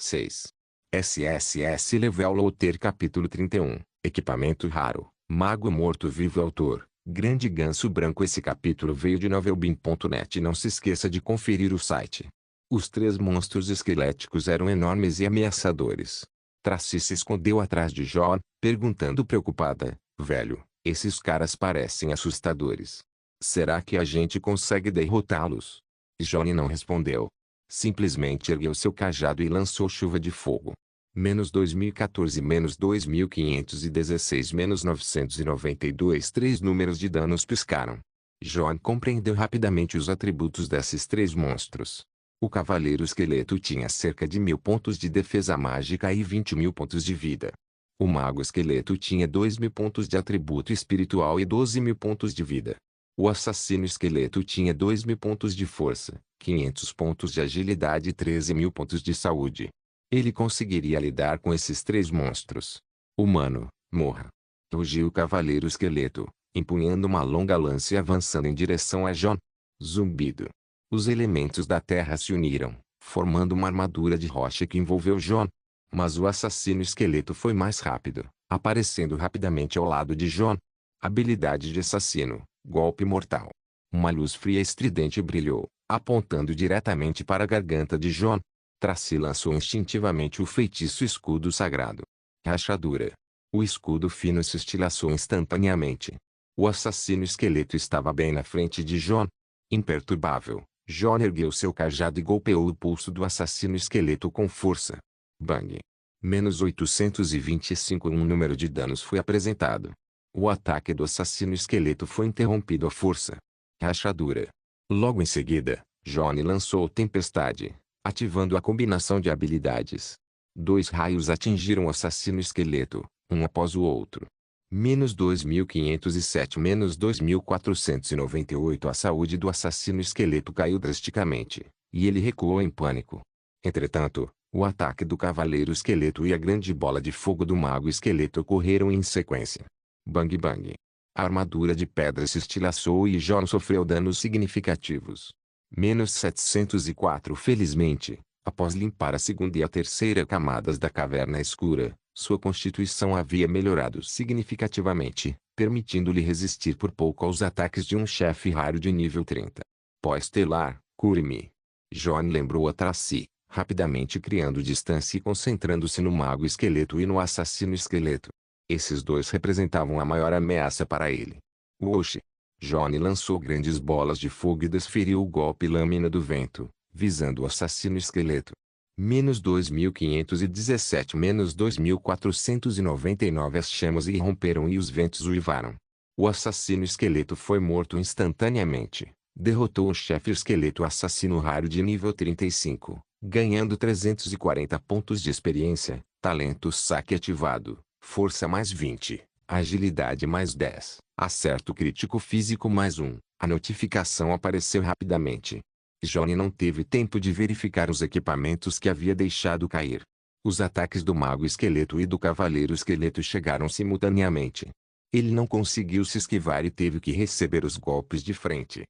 6. SSS Level Loader Capítulo 31. Equipamento raro. Mago morto-vivo. Autor: Grande Ganso Branco. Esse capítulo veio de novelbean.net. Não se esqueça de conferir o site. Os três monstros esqueléticos eram enormes e ameaçadores. Tracy se escondeu atrás de John, perguntando preocupada: velho, esses caras parecem assustadores. Será que a gente consegue derrotá-los? Johnny não respondeu. Simplesmente ergueu seu cajado e lançou chuva de fogo. -2014, -2516, -992. 3 números de danos piscaram. John compreendeu rapidamente os atributos desses três monstros. O Cavaleiro Esqueleto tinha cerca de 1000 pontos de defesa mágica e 20.000 pontos de vida. O Mago Esqueleto tinha 2.000 pontos de atributo espiritual e 12.000 pontos de vida. O Assassino Esqueleto tinha 2.000 pontos de força, 500 pontos de agilidade e 13.000 pontos de saúde. Ele conseguiria lidar com esses três monstros. Humano, morra! Rugiu o Cavaleiro Esqueleto, empunhando uma longa lança e avançando em direção a John. Zumbido. Os elementos da terra se uniram, formando uma armadura de rocha que envolveu John. Mas o Assassino Esqueleto foi mais rápido, aparecendo rapidamente ao lado de John. Habilidade de assassino. Golpe mortal. Uma luz fria e estridente brilhou, apontando diretamente para a garganta de John. Tracy lançou instintivamente o feitiço Escudo Sagrado. Rachadura. O escudo fino se estilhaçou instantaneamente. O Assassino Esqueleto estava bem na frente de John. Imperturbável, John ergueu seu cajado e golpeou o pulso do Assassino Esqueleto com força. Bang! -825. Um número de danos foi apresentado. O ataque do Assassino Esqueleto foi interrompido à força. Rachadura. Logo em seguida, Johnny lançou Tempestade, ativando a combinação de habilidades. 2 raios atingiram o Assassino Esqueleto, um após o outro. -2507, -2498. A saúde do Assassino Esqueleto caiu drasticamente, e ele recuou em pânico. Entretanto, o ataque do Cavaleiro Esqueleto e a grande bola de fogo do Mago Esqueleto ocorreram em sequência. Bang bang. A armadura de pedra se estilhaçou e John sofreu danos significativos. -704. Felizmente, após limpar a segunda e a terceira camadas da caverna escura, sua constituição havia melhorado significativamente, permitindo-lhe resistir por pouco aos ataques de um chefe raro de nível 30. Pó estelar, cure-me. John lembrou a Tracy, rapidamente criando distância e concentrando-se no Mago Esqueleto e no Assassino Esqueleto. Esses dois representavam a maior ameaça para ele. Whoosh! Johnny lançou grandes bolas de fogo e desferiu o golpe Lâmina do Vento, visando o Assassino Esqueleto. -2517, -2499. As chamas irromperam e os ventos uivaram. O Assassino Esqueleto foi morto instantaneamente. Derrotou o chefe esqueleto assassino raro de nível 35, ganhando 340 pontos de experiência, talento saque ativado. Força mais 20, agilidade mais 10, acerto crítico físico mais 1. A notificação apareceu rapidamente. Johnny não teve tempo de verificar os equipamentos que havia deixado cair. Os ataques do Mago Esqueleto e do Cavaleiro Esqueleto chegaram simultaneamente. Ele não conseguiu se esquivar e teve que receber os golpes de frente.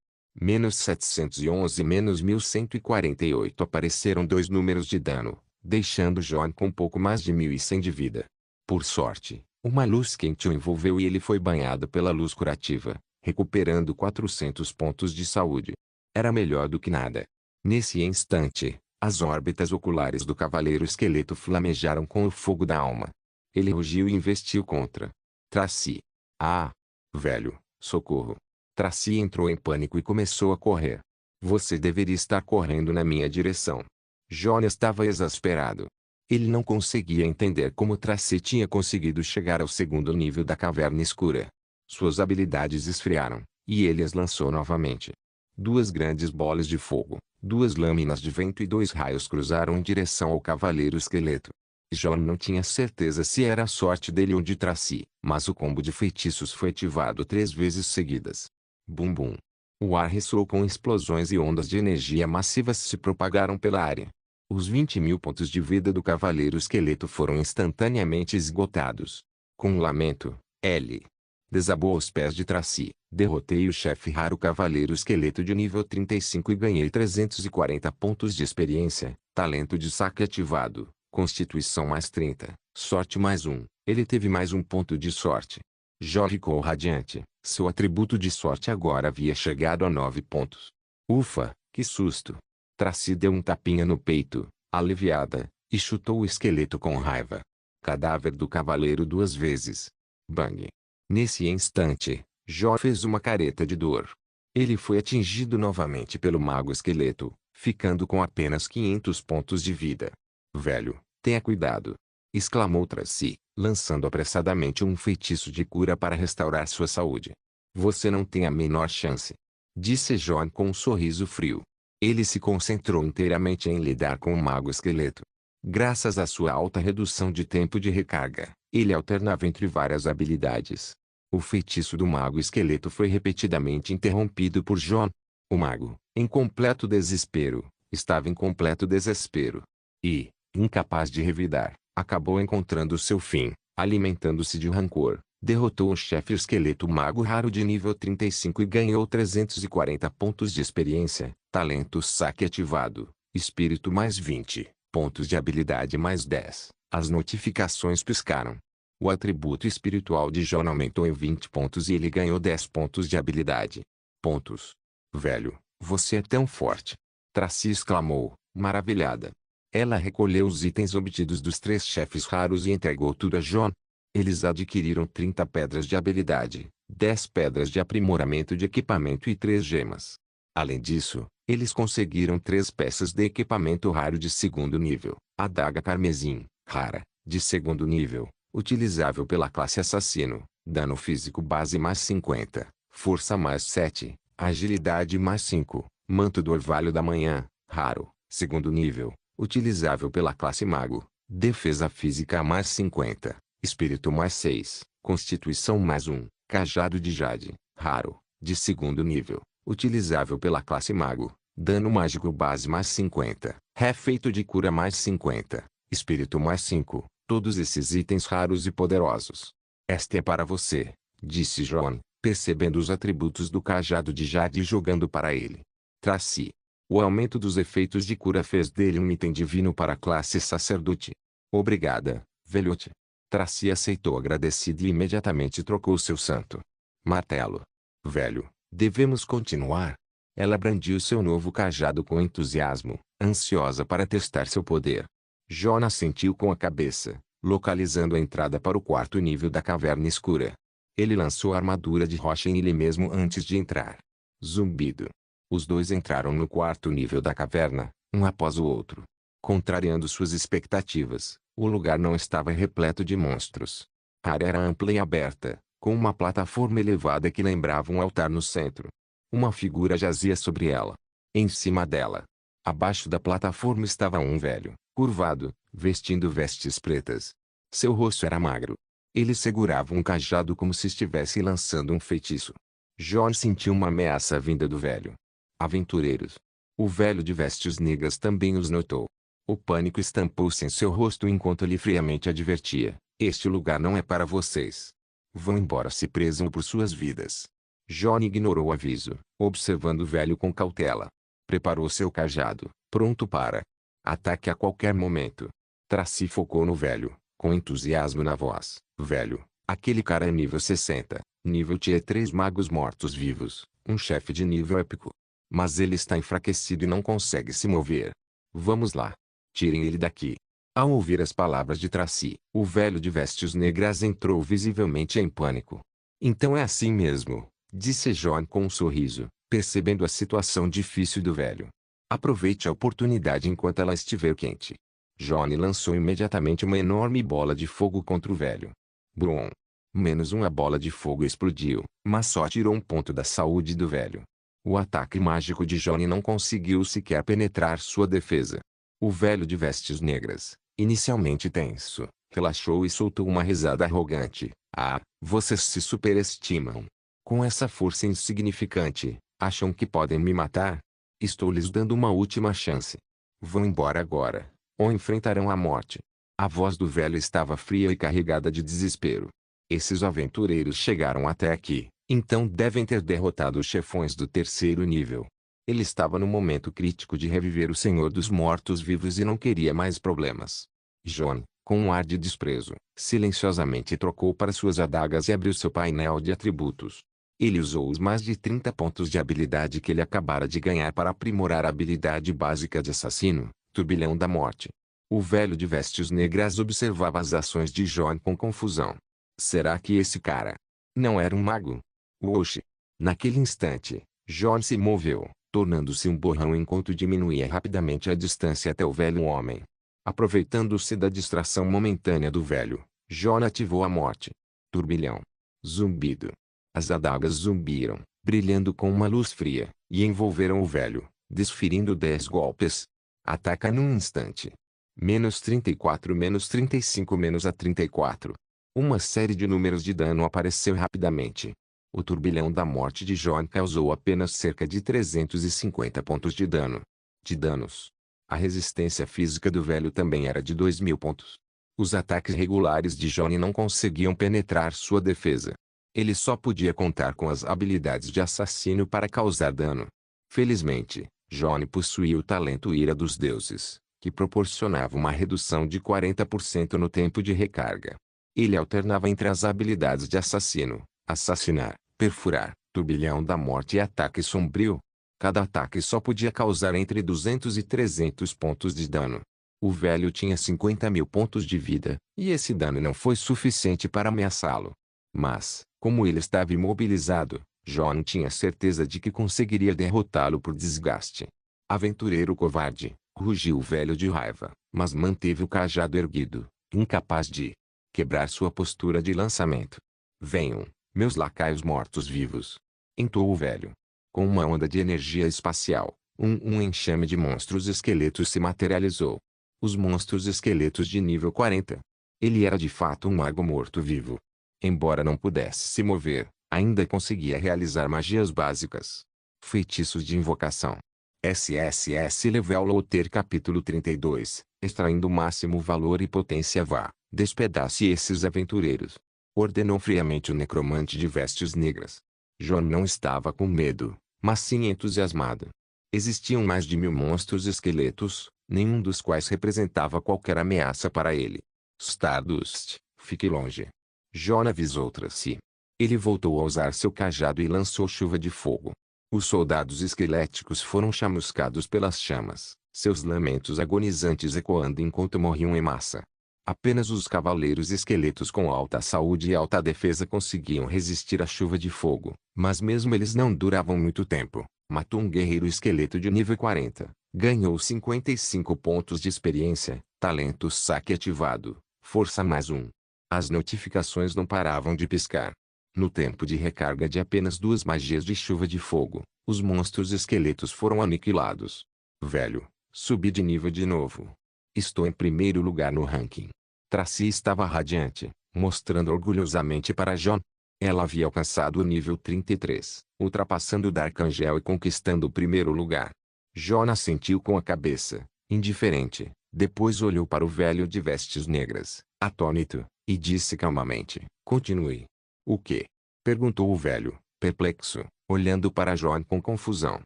-711, -1148. Apareceram 2 números de dano, deixando John com pouco mais de 1.100 de vida. Por sorte, uma luz quente o envolveu e ele foi banhado pela luz curativa, recuperando 400 pontos de saúde. Era melhor do que nada. Nesse instante, as órbitas oculares do Cavaleiro Esqueleto flamejaram com o fogo da alma. Ele rugiu e investiu contra Tracy. Ah! Velho, socorro! Tracy entrou em pânico e começou a correr. Você deveria estar correndo na minha direção. John estava exasperado. Ele não conseguia entender como Tracy tinha conseguido chegar ao segundo nível da caverna escura. Suas habilidades esfriaram, e ele as lançou novamente. 2 grandes bolas de fogo, 2 lâminas de vento e 2 raios cruzaram em direção ao Cavaleiro Esqueleto. John não tinha certeza se era a sorte dele ou de Tracy, mas o combo de feitiços foi ativado 3 vezes seguidas. Bum bum. O ar ressoou com explosões e ondas de energia massivas se propagaram pela área. Os 20.000 pontos de vida do Cavaleiro Esqueleto foram instantaneamente esgotados. Com um lamento, L. desabou aos pés de Tracy. Derrotei o chefe raro Cavaleiro Esqueleto de nível 35 e ganhei 340 pontos de experiência, talento de saque ativado, Constituição mais 30, sorte mais 1. Ele teve mais um ponto de sorte. John ficou radiante. Seu atributo de sorte agora havia chegado a 9 pontos. Ufa, que susto! Tracy deu um tapinha no peito, aliviada, e chutou o esqueleto com raiva. Cadáver do cavaleiro 2 vezes. Bang! Nesse instante, John fez uma careta de dor. Ele foi atingido novamente pelo mago esqueleto, ficando com apenas 500 pontos de vida. Velho, tenha cuidado! Exclamou Tracy, lançando apressadamente um feitiço de cura para restaurar sua saúde. Você não tem a menor chance, disse John com um sorriso frio. Ele se concentrou inteiramente em lidar com o mago esqueleto. Graças à sua alta redução de tempo de recarga, ele alternava entre várias habilidades. O feitiço do mago esqueleto foi repetidamente interrompido por John. O mago, em completo desespero, estava em completo desespero. E, incapaz de revidar, acabou encontrando seu fim, alimentando-se de rancor. Derrotou o chefe esqueleto mago raro de nível 35 e ganhou 340 pontos de experiência, talento saque ativado, espírito mais 20, pontos de habilidade mais 10. As notificações piscaram. O atributo espiritual de John aumentou em 20 pontos e ele ganhou 10 pontos de habilidade. Pontos. Velho, você é tão forte! Tracy exclamou, maravilhada. Ela recolheu os itens obtidos dos 3 chefes raros e entregou tudo a John. Eles adquiriram 30 pedras de habilidade, 10 pedras de aprimoramento de equipamento e 3 gemas. Além disso, eles conseguiram 3 peças de equipamento raro de segundo nível, adaga carmesim, rara, de segundo nível, utilizável pela classe assassino, dano físico base mais 50, força mais 7, agilidade mais 5, manto do orvalho da manhã, raro, segundo nível, utilizável pela classe mago, defesa física mais 50. Espírito mais 6, Constituição mais 1, Cajado de Jade, raro, de segundo nível, utilizável pela classe mago, dano mágico base mais 50, efeito de cura mais 50, espírito mais 5, todos esses itens raros e poderosos. Esta é para você, disse John, percebendo os atributos do Cajado de Jade e jogando para ele. Tracy. O aumento dos efeitos de cura fez dele um item divino para a classe sacerdote. Obrigada, velhote. Tracy aceitou agradecido e imediatamente trocou seu santo martelo. Velho, devemos continuar? Ela brandiu seu novo cajado com entusiasmo, ansiosa para testar seu poder. John assentiu com a cabeça, localizando a entrada para o 4º nível da caverna escura. Ele lançou a armadura de rocha em ele mesmo antes de entrar. Zumbido. Os dois entraram no 4º nível da caverna, um após o outro. Contrariando suas expectativas, o lugar não estava repleto de monstros. A área era ampla e aberta, com uma plataforma elevada que lembrava um altar no centro. Uma figura jazia sobre ela. Em cima dela, abaixo da plataforma estava um velho, curvado, vestindo vestes pretas. Seu rosto era magro. Ele segurava um cajado como se estivesse lançando um feitiço. John sentiu uma ameaça vinda do velho. Aventureiros. O velho de vestes negras também os notou. O pânico estampou-se em seu rosto enquanto ele friamente advertia: este lugar não é para vocês. Vão embora se prezam por suas vidas. John ignorou o aviso, observando o velho com cautela. Preparou seu cajado, pronto para ataque a qualquer momento. Tracy focou no velho, com entusiasmo na voz. Velho, aquele cara é nível 60, nível Tier 3 magos mortos-vivos, um chefe de nível épico. Mas ele está enfraquecido e não consegue se mover. Vamos lá. Tirem ele daqui. Ao ouvir as palavras de Tracy, o velho de vestes negras entrou visivelmente em pânico. Então é assim mesmo, disse John com um sorriso, percebendo a situação difícil do velho. Aproveite a oportunidade enquanto ela estiver quente. John lançou imediatamente uma enorme bola de fogo contra o velho. Brum! Menos uma bola de fogo explodiu, mas só tirou um ponto da saúde do velho. O ataque mágico de John não conseguiu sequer penetrar sua defesa. O velho de vestes negras, inicialmente tenso, relaxou e soltou uma risada arrogante. Ah, vocês se superestimam. Com essa força insignificante, acham que podem me matar? Estou lhes dando uma última chance. Vão embora agora, ou enfrentarão a morte. A voz do velho estava fria e carregada de desespero. Esses aventureiros chegaram até aqui, então devem ter derrotado os chefões do 3º nível. Ele estava no momento crítico de reviver o Senhor dos Mortos-Vivos e não queria mais problemas. Jon, com um ar de desprezo, silenciosamente trocou para suas adagas e abriu seu painel de atributos. Ele usou os mais de 30 pontos de habilidade que ele acabara de ganhar para aprimorar a habilidade básica de assassino, Turbilhão da Morte. O velho de vestes negras observava as ações de Jon com confusão. Será que esse cara não era um mago? Oxe! Naquele instante, Jon se moveu, tornando-se um borrão enquanto diminuía rapidamente a distância até o velho homem. Aproveitando-se da distração momentânea do velho, Jon ativou a morte. Turbilhão. Zumbido. As adagas zumbiram, brilhando com uma luz fria, e envolveram o velho, desferindo 10 golpes. Ataca num instante. Menos 34, menos 35, menos a 34. Uma série de números de dano apareceu rapidamente. O turbilhão da morte de Jon causou apenas cerca de 350 pontos de dano. De danos. A resistência física do velho também era de 2000 pontos. Os ataques regulares de Jon não conseguiam penetrar sua defesa. Ele só podia contar com as habilidades de assassino para causar dano. Felizmente, Jon possuía o talento Ira dos Deuses, que proporcionava uma redução de 40% no tempo de recarga. Ele alternava entre as habilidades de assassino, assassinar, perfurar, turbilhão da morte e ataque sombrio. Cada ataque só podia causar entre 200 e 300 pontos de dano. O velho tinha 50.000 pontos de vida, e esse dano não foi suficiente para ameaçá-lo. Mas, como ele estava imobilizado, Jon tinha certeza de que conseguiria derrotá-lo por desgaste. Aventureiro covarde, rugiu o velho de raiva, mas manteve o cajado erguido, incapaz de quebrar sua postura de lançamento. Venham, meus lacaios mortos-vivos! Entoou o velho. Com uma onda de energia espacial, um enxame de monstros esqueletos se materializou. Os monstros esqueletos de nível 40. Ele era de fato um mago morto-vivo. Embora não pudesse se mover, ainda conseguia realizar magias básicas. Feitiços de invocação. SSS Level Loader Capítulo 32. Extraindo o máximo valor e potência. Vá, despedace esses aventureiros. Ordenou friamente o necromante de vestes negras. Jon não estava com medo, mas sim entusiasmado. Existiam mais de 1000 monstros esqueletos, nenhum dos quais representava qualquer ameaça para ele. Stardust, fique longe. Jon avisou Tracy. Ele voltou a usar seu cajado e lançou chuva de fogo. Os soldados esqueléticos foram chamuscados pelas chamas, seus lamentos agonizantes ecoando enquanto morriam em massa. Apenas os cavaleiros esqueletos com alta saúde e alta defesa conseguiam resistir à chuva de fogo, mas mesmo eles não duravam muito tempo. Matou um guerreiro esqueleto de nível 40, ganhou 55 pontos de experiência, talento saque ativado, força mais 1. As notificações não paravam de piscar. No tempo de recarga de apenas 2 magias de chuva de fogo, os monstros esqueletos foram aniquilados. Velho, subi de nível de novo. Estou em primeiro lugar no ranking. Tracy estava radiante, mostrando orgulhosamente para Jon. Ela havia alcançado o nível 33, ultrapassando o Dark Angel e conquistando o primeiro lugar. Jon assentiu com a cabeça, indiferente, depois olhou para o velho de vestes negras, atônito, e disse calmamente, continue. O quê? Perguntou o velho, perplexo, olhando para Jon com confusão.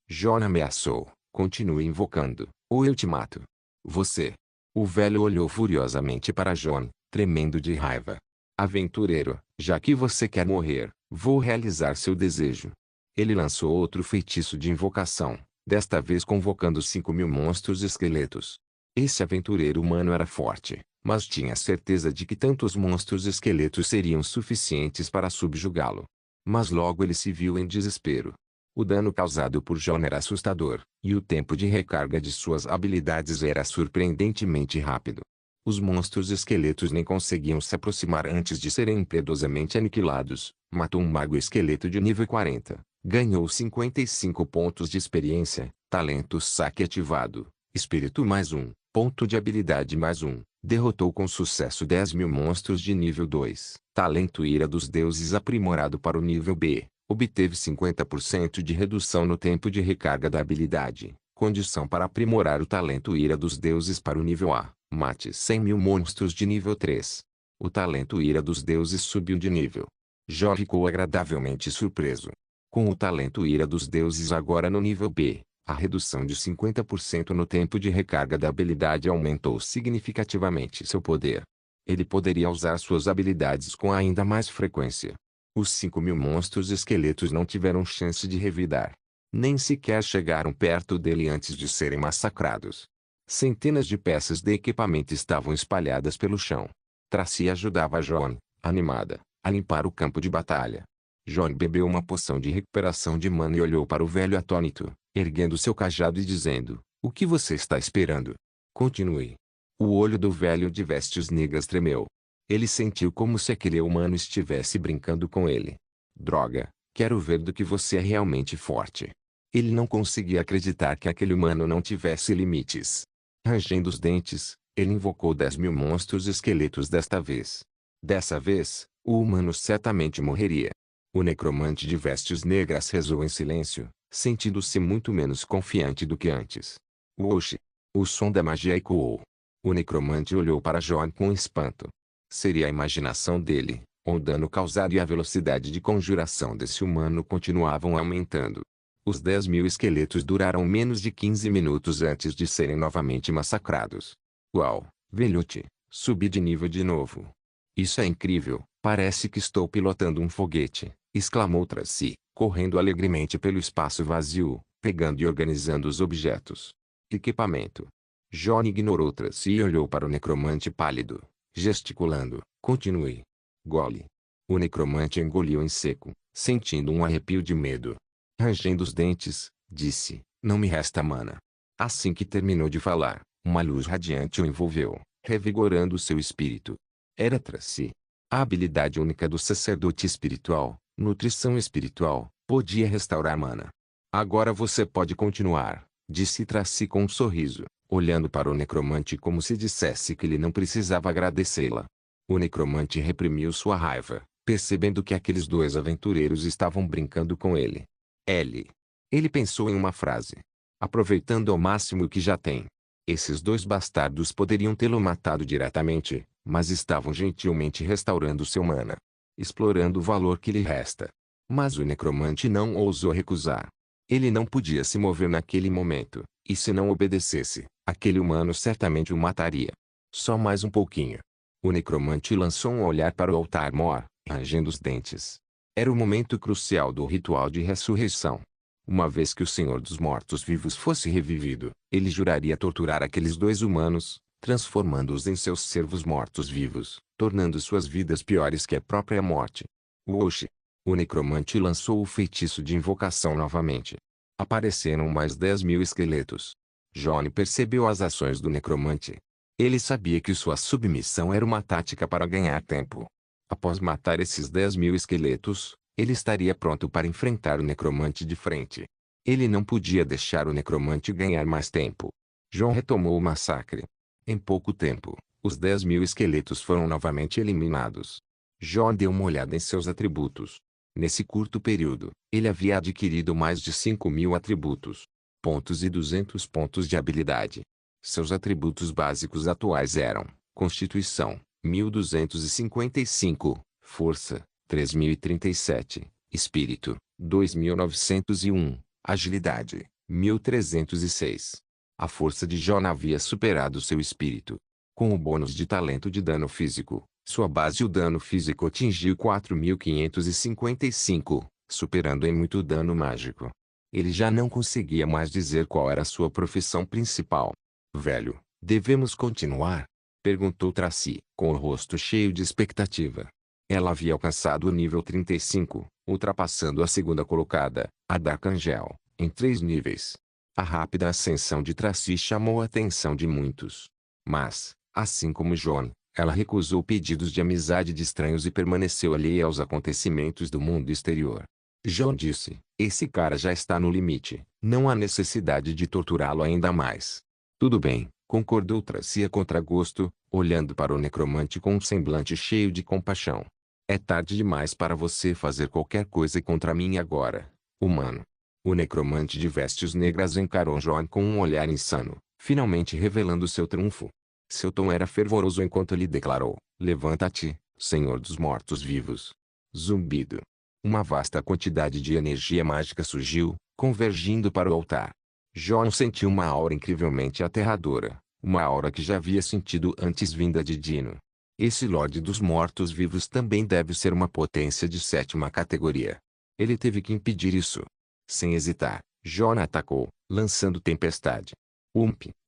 Jon ameaçou, continue invocando, ou eu te mato. Você. O velho olhou furiosamente para Jon, tremendo de raiva. Aventureiro, já que você quer morrer, vou realizar seu desejo. Ele lançou outro feitiço de invocação, desta vez convocando 5.000 monstros esqueletos. Esse aventureiro humano era forte, mas tinha certeza de que tantos monstros esqueletos seriam suficientes para subjugá-lo. Mas logo ele se viu em desespero. O dano causado por Jon era assustador, e o tempo de recarga de suas habilidades era surpreendentemente rápido. Os monstros esqueletos nem conseguiam se aproximar antes de serem impiedosamente aniquilados. Matou um mago esqueleto de nível 40, ganhou 55 pontos de experiência, talento saque ativado, espírito mais 1, ponto de habilidade mais 1. Derrotou com sucesso 10.000 monstros de nível 2, talento Ira dos Deuses aprimorado para o nível B. Obteve 50% de redução no tempo de recarga da habilidade, condição para aprimorar o talento Ira dos Deuses para o nível A. Mate 100.000 monstros de nível 3. O talento Ira dos Deuses subiu de nível. Jon ficou agradavelmente surpreso. Com o talento Ira dos Deuses agora no nível B, A redução de 50% no tempo de recarga da habilidade aumentou significativamente seu poder. Ele poderia usar suas habilidades com ainda mais frequência. Os 5.000 monstros esqueletos não tiveram chance de revidar. Nem sequer chegaram perto dele antes de serem massacrados. Centenas de peças de equipamento estavam espalhadas pelo chão. Tracy ajudava John, animada, a limpar o campo de batalha. John bebeu uma poção de recuperação de mana e olhou para o velho atônito, erguendo seu cajado e dizendo: "O que você está esperando? Continue." O olho do velho de vestes negras tremeu. Ele sentiu como se aquele humano estivesse brincando com ele. "Droga, quero ver do que você é realmente forte." Ele não conseguia acreditar que aquele humano não tivesse limites. Rangendo os dentes, ele invocou 10.000 monstros esqueletos desta vez. Dessa vez, o humano certamente morreria. O necromante de vestes negras rezou em silêncio, sentindo-se muito menos confiante do que antes. Oxi! O som da magia ecoou. O necromante olhou para John com espanto. Seria a imaginação dele, ou o dano causado e a velocidade de conjuração desse humano continuavam aumentando. Os 10.000 esqueletos duraram menos de 15 minutos antes de serem novamente massacrados. Uau, velhote, subi de nível de novo. Isso é incrível, parece que estou pilotando um foguete, exclamou Tracy, correndo alegremente pelo espaço vazio, pegando e organizando os objetos. Equipamento. John ignorou Tracy e olhou para o necromante pálido, gesticulando: "Continue." Gole. O necromante engoliu em seco, sentindo um arrepio de medo. Rangendo os dentes, disse: "Não me resta mana." Assim que terminou de falar, uma luz radiante o envolveu, revigorando seu espírito. Era Tracy. A habilidade única do sacerdote espiritual, nutrição espiritual, podia restaurar mana. "Agora você pode continuar," disse Tracy com um sorriso, olhando para o necromante como se dissesse que ele não precisava agradecê-la. O necromante reprimiu sua raiva, percebendo que aqueles dois aventureiros estavam brincando com ele. Ele pensou em uma frase. Aproveitando ao máximo o que já tem. Esses dois bastardos poderiam tê-lo matado diretamente, mas estavam gentilmente restaurando seu mana. Explorando o valor que lhe resta. Mas o necromante não ousou recusar. Ele não podia se mover naquele momento, e se não obedecesse, aquele humano certamente o mataria. Só mais um pouquinho. O necromante lançou um olhar para o altar-mor, rangendo os dentes. Era o momento crucial do ritual de ressurreição. Uma vez que o Senhor dos Mortos-Vivos fosse revivido, ele juraria torturar aqueles dois humanos, transformando-os em seus servos mortos-vivos, tornando suas vidas piores que a própria morte. Oxi! O necromante lançou o feitiço de invocação novamente. Apareceram mais 10.000 esqueletos. John percebeu as ações do necromante. Ele sabia que sua submissão era uma tática para ganhar tempo. Após matar esses 10.000 esqueletos, ele estaria pronto para enfrentar o necromante de frente. Ele não podia deixar o necromante ganhar mais tempo. John retomou o massacre. Em pouco tempo, os 10.000 esqueletos foram novamente eliminados. John deu uma olhada em seus atributos. Nesse curto período, ele havia adquirido mais de 5.000 atributos. Pontos e 200 pontos de habilidade. Seus atributos básicos atuais eram: Constituição, 1.255, Força, 3.037, Espírito, 2.901, Agilidade, 1.306. A força de John havia superado seu espírito. Com o bônus de talento de dano físico, sua base de dano físico atingiu 4.555, superando em muito o dano mágico. Ele já não conseguia mais dizer qual era sua profissão principal. "Velho, devemos continuar?" perguntou Tracy, com o rosto cheio de expectativa. Ela havia alcançado o nível 35, ultrapassando a segunda colocada, a Dark Angel, em 3 níveis. A rápida ascensão de Tracy chamou a atenção de muitos. Mas, assim como John, ela recusou pedidos de amizade de estranhos e permaneceu alheia aos acontecimentos do mundo exterior. John disse: "Esse cara já está no limite, não há necessidade de torturá-lo ainda mais." "Tudo bem," concordou Tracy a contragosto, olhando para o necromante com um semblante cheio de compaixão. "É tarde demais para você fazer qualquer coisa contra mim agora, humano." O necromante de vestes negras encarou John com um olhar insano, finalmente revelando seu triunfo. Seu tom era fervoroso enquanto lhe declarou: "Levanta-te, Senhor dos Mortos-Vivos." Zumbido. Uma vasta quantidade de energia mágica surgiu, convergindo para o altar. John sentiu uma aura incrivelmente aterradora, uma aura que já havia sentido antes vinda de Dino. Esse Lorde dos Mortos-Vivos também deve ser uma potência de 7ª categoria. Ele teve que impedir isso. Sem hesitar, John atacou, lançando tempestade.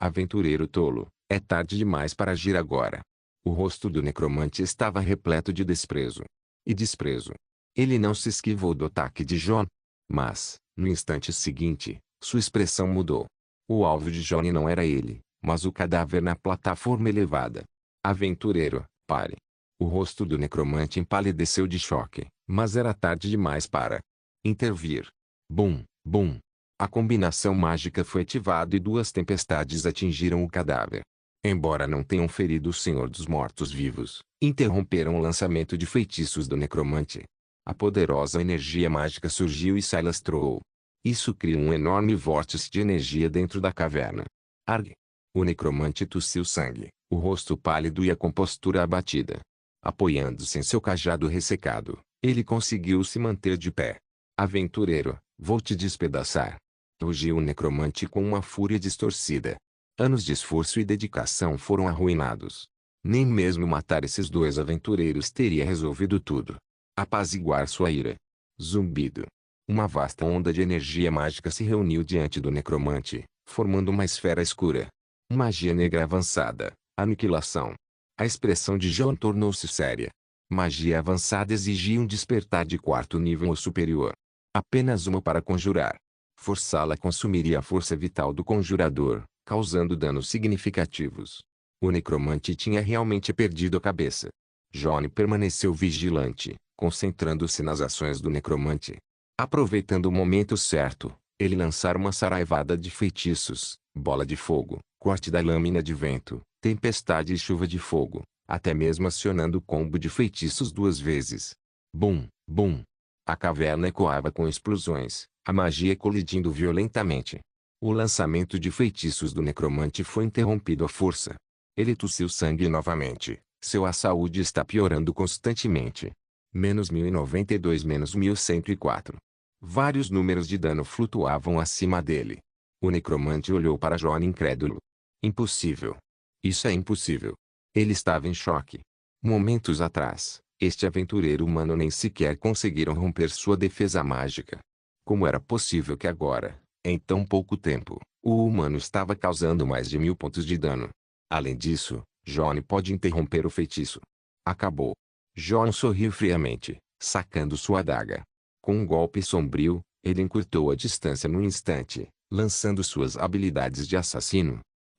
Aventureiro tolo, é tarde demais para agir agora. O rosto do necromante estava repleto de desprezo. E desprezo. Ele não se esquivou do ataque de John. Mas, no instante seguinte, sua expressão mudou. O alvo de John não era ele, mas o cadáver na plataforma elevada. Aventureiro, pare. O rosto do necromante empalideceu de choque, mas era tarde demais para intervir. Bum, bum. A combinação mágica foi ativada e 2 tempestades atingiram o cadáver. Embora não tenham ferido o Senhor dos Mortos-Vivos, interromperam o lançamento de feitiços do necromante. A poderosa energia mágica surgiu e se alastrou. Isso criou um enorme vórtice de energia dentro da caverna. Arg! O necromante tossiu sangue, o rosto pálido e a compostura abatida. Apoiando-se em seu cajado ressecado, ele conseguiu se manter de pé. Aventureiro, vou te despedaçar. Rugiu o necromante com uma fúria distorcida. Anos de esforço e dedicação foram arruinados. Nem mesmo matar esses 2 aventureiros teria resolvido tudo. Apaziguar sua ira. Zumbido. Uma vasta onda de energia mágica se reuniu diante do necromante, formando uma esfera escura. Magia negra avançada. Aniquilação. A expressão de John tornou-se séria. Magia avançada exigia um despertar de 4º nível ou superior. Apenas uma para conjurar. Forçá-la consumiria a força vital do conjurador, causando danos significativos. O necromante tinha realmente perdido a cabeça. John permaneceu vigilante, concentrando-se nas ações do necromante. Aproveitando o momento certo, ele lançara uma saraivada de feitiços, bola de fogo, corte da lâmina de vento, tempestade e chuva de fogo, até mesmo acionando o combo de feitiços 2 vezes. Bum, bum. A caverna ecoava com explosões, a magia colidindo violentamente. O lançamento de feitiços do necromante foi interrompido à força. Ele tossiu sangue novamente. Sua saúde está piorando constantemente. Menos 1092, menos 1104. Vários números de dano flutuavam acima dele. O necromante olhou para John incrédulo. Impossível. Isso é impossível. Ele estava em choque. Momentos atrás, este aventureiro humano nem sequer conseguiram romper sua defesa mágica. Como era possível que agora, em tão pouco tempo, o humano estava causando mais de 1000 pontos de dano? Além disso, John pode interromper o feitiço. Acabou. John sorriu friamente, sacando sua adaga. Com um golpe sombrio, ele encurtou a distância num instante, lançando suas habilidades de assassino.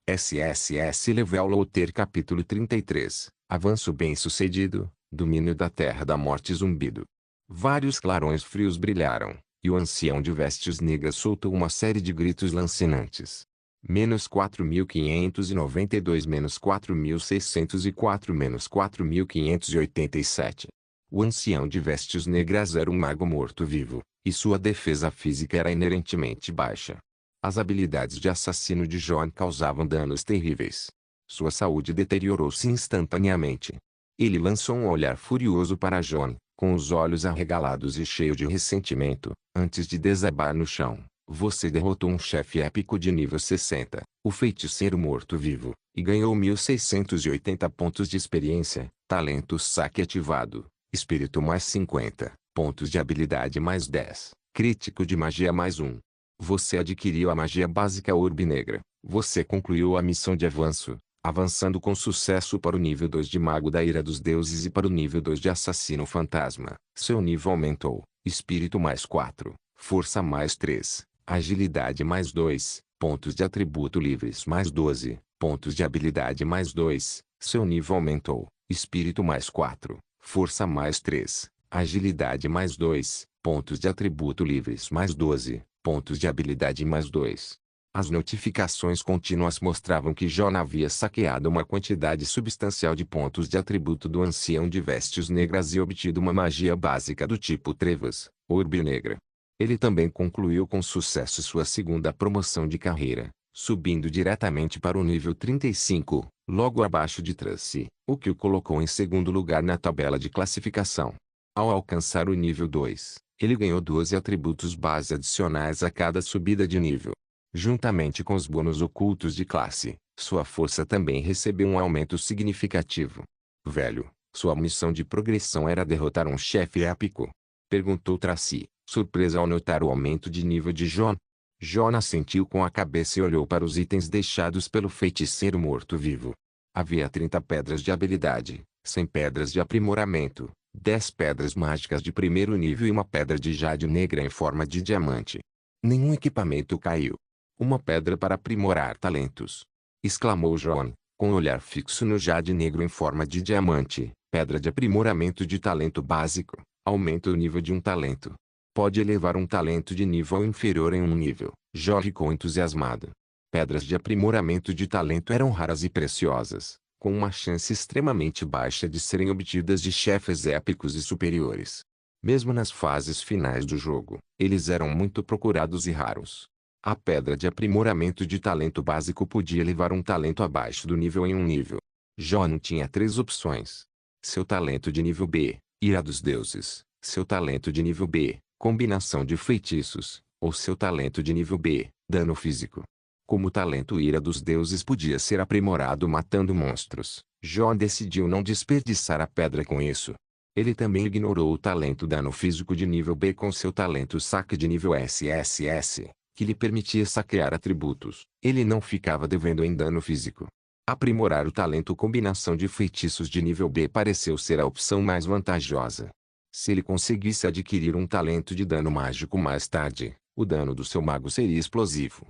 SSS Level Loader Capítulo 33 Avanço bem-sucedido, Domínio da Terra da Morte Zumbido. Vários clarões frios brilharam, e o ancião de vestes negras soltou uma série de gritos lancinantes. Menos 4592, menos 4604, menos 4587. O ancião de vestes negras era um mago morto-vivo, e sua defesa física era inerentemente baixa. As habilidades de assassino de John causavam danos terríveis. Sua saúde deteriorou-se instantaneamente. Ele lançou um olhar furioso para John, com os olhos arregalados e cheio de ressentimento, antes de desabar no chão. Você derrotou um chefe épico de nível 60, o feiticeiro morto-vivo, e ganhou 1680 pontos de experiência, talento saque ativado, espírito mais 50, pontos de habilidade mais 10, crítico de magia mais 1. Você adquiriu a magia básica Orbe Negra. Você concluiu a missão de avanço, avançando com sucesso para o nível 2 de Mago da Ira dos Deuses e para o nível 2 de Assassino Fantasma. Seu nível aumentou, espírito mais 4, força mais 3, agilidade mais 2, pontos de atributo livres mais 12, pontos de habilidade mais 2. Seu nível aumentou, espírito mais 4, força mais 3, agilidade mais 2, pontos de atributo livres mais 12, pontos de habilidade mais 2. As notificações contínuas mostravam que John havia saqueado uma quantidade substancial de pontos de atributo do ancião de vestes negras e obtido uma magia básica do tipo Trevas, Orbe Negra. Ele também concluiu com sucesso sua segunda promoção de carreira, subindo diretamente para o nível 35, logo abaixo de Tracy, o que o colocou em segundo lugar na tabela de classificação. Ao alcançar o nível 2, ele ganhou 12 atributos base adicionais a cada subida de nível. Juntamente com os bônus ocultos de classe, sua força também recebeu um aumento significativo. Velho, sua missão de progressão era derrotar um chefe épico? Perguntou Tracy, surpresa ao notar o aumento de nível de John. John assentiu com a cabeça e olhou para os itens deixados pelo feiticeiro morto-vivo. Havia 30 pedras de habilidade, 100 pedras de aprimoramento, 10 pedras mágicas de primeiro nível e uma pedra de jade negra em forma de diamante. Nenhum equipamento caiu. Uma pedra para aprimorar talentos! Exclamou John, com o olhar fixo no jade negro em forma de diamante. Pedra de aprimoramento de talento básico. Aumenta o nível de um talento. Pode elevar um talento de nível inferior em um nível. John ficou entusiasmado. Pedras de aprimoramento de talento eram raras e preciosas, com uma chance extremamente baixa de serem obtidas de chefes épicos e superiores. Mesmo nas fases finais do jogo, eles eram muito procurados e raros. A pedra de aprimoramento de talento básico podia elevar um talento abaixo do nível em um nível. John tinha 3 opções. Seu talento de nível B, Ira dos Deuses. Seu talento de nível B, Combinação de Feitiços. Ou seu talento de nível B, Dano Físico. Como o talento Ira dos Deuses podia ser aprimorado matando monstros, John decidiu não desperdiçar a pedra com isso. Ele também ignorou o talento Dano Físico de nível B com seu talento Saque de nível SSS, que lhe permitia saquear atributos. Ele não ficava devendo em dano físico. Aprimorar o talento Combinação de Feitiços de nível B pareceu ser a opção mais vantajosa. Se ele conseguisse adquirir um talento de dano mágico mais tarde, o dano do seu mago seria explosivo.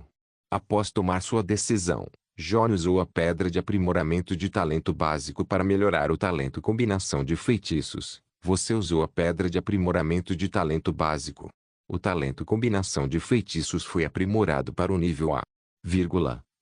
Após tomar sua decisão, John usou a pedra de aprimoramento de talento básico para melhorar o talento Combinação de Feitiços. Você usou a pedra de aprimoramento de talento básico. O talento Combinação de Feitiços foi aprimorado para o nível A.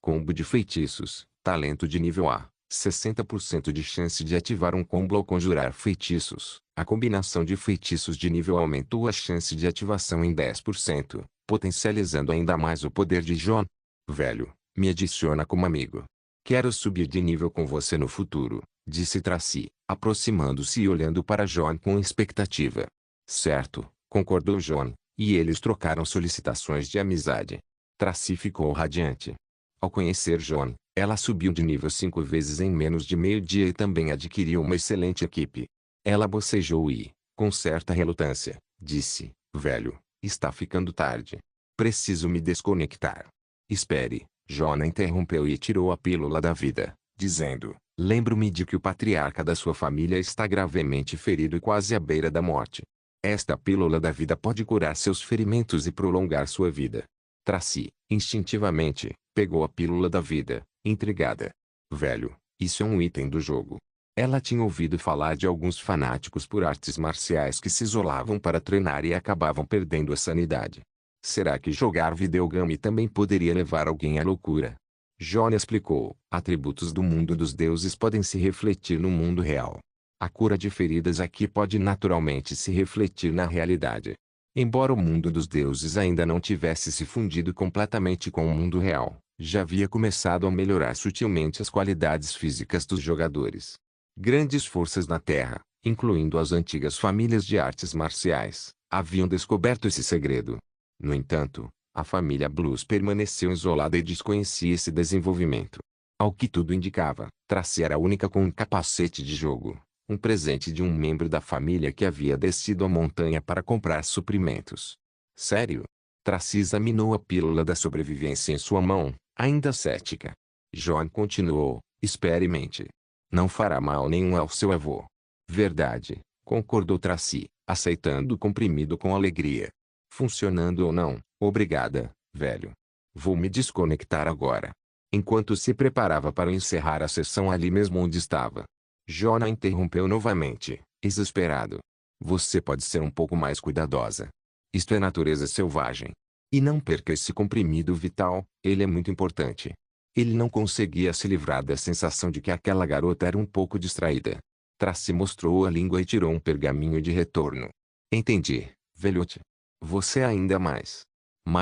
Combo de feitiços. Talento de nível A. 60% de chance de ativar um combo ao conjurar feitiços. A combinação de feitiços de nível aumentou a chance de ativação em 10%, potencializando ainda mais o poder de John. Velho, me adiciona como amigo. Quero subir de nível com você no futuro, disse Tracy, aproximando-se e olhando para John com expectativa. Certo, concordou John, e eles trocaram solicitações de amizade. Tracy ficou radiante. Ao conhecer John, ela subiu de nível 5 vezes em menos de meio dia e também adquiriu uma excelente equipe. Ela bocejou e, com certa relutância, disse, velho, está ficando tarde. Preciso me desconectar. Espere, John interrompeu e tirou a pílula da vida, dizendo, lembro-me de que o patriarca da sua família está gravemente ferido e quase à beira da morte. Esta pílula da vida pode curar seus ferimentos e prolongar sua vida. Tracy, instintivamente, pegou a pílula da vida, intrigada. Velho, isso é um item do jogo. Ela tinha ouvido falar de alguns fanáticos por artes marciais que se isolavam para treinar e acabavam perdendo a sanidade. Será que jogar videogame também poderia levar alguém à loucura? John explicou, atributos do mundo dos deuses podem se refletir no mundo real. A cura de feridas aqui pode naturalmente se refletir na realidade. Embora o mundo dos deuses ainda não tivesse se fundido completamente com o mundo real, já havia começado a melhorar sutilmente as qualidades físicas dos jogadores. Grandes forças na Terra, incluindo as antigas famílias de artes marciais, haviam descoberto esse segredo. No entanto, a família Blues permaneceu isolada e desconhecia esse desenvolvimento. Ao que tudo indicava, Tracy era a única com um capacete de jogo, um presente de um membro da família que havia descido a montanha para comprar suprimentos. Sério? Tracy examinou a pílula da sobrevivência em sua mão, ainda cética. John continuou, experimente. Não fará mal nenhum ao seu avô. Verdade, concordou Tracy, aceitando o comprimido com alegria. Funcionando ou não, obrigada, velho. Vou me desconectar agora. Enquanto se preparava para encerrar a sessão ali mesmo onde estava, John a interrompeu novamente, exasperado. Você pode ser um pouco mais cuidadosa. Isto é natureza selvagem. E não perca esse comprimido vital, ele é muito importante. Ele não conseguia se livrar da sensação de que aquela garota era um pouco distraída. Tracy mostrou a língua e tirou um pergaminho de retorno. Entendi, velhote. Você é ainda mais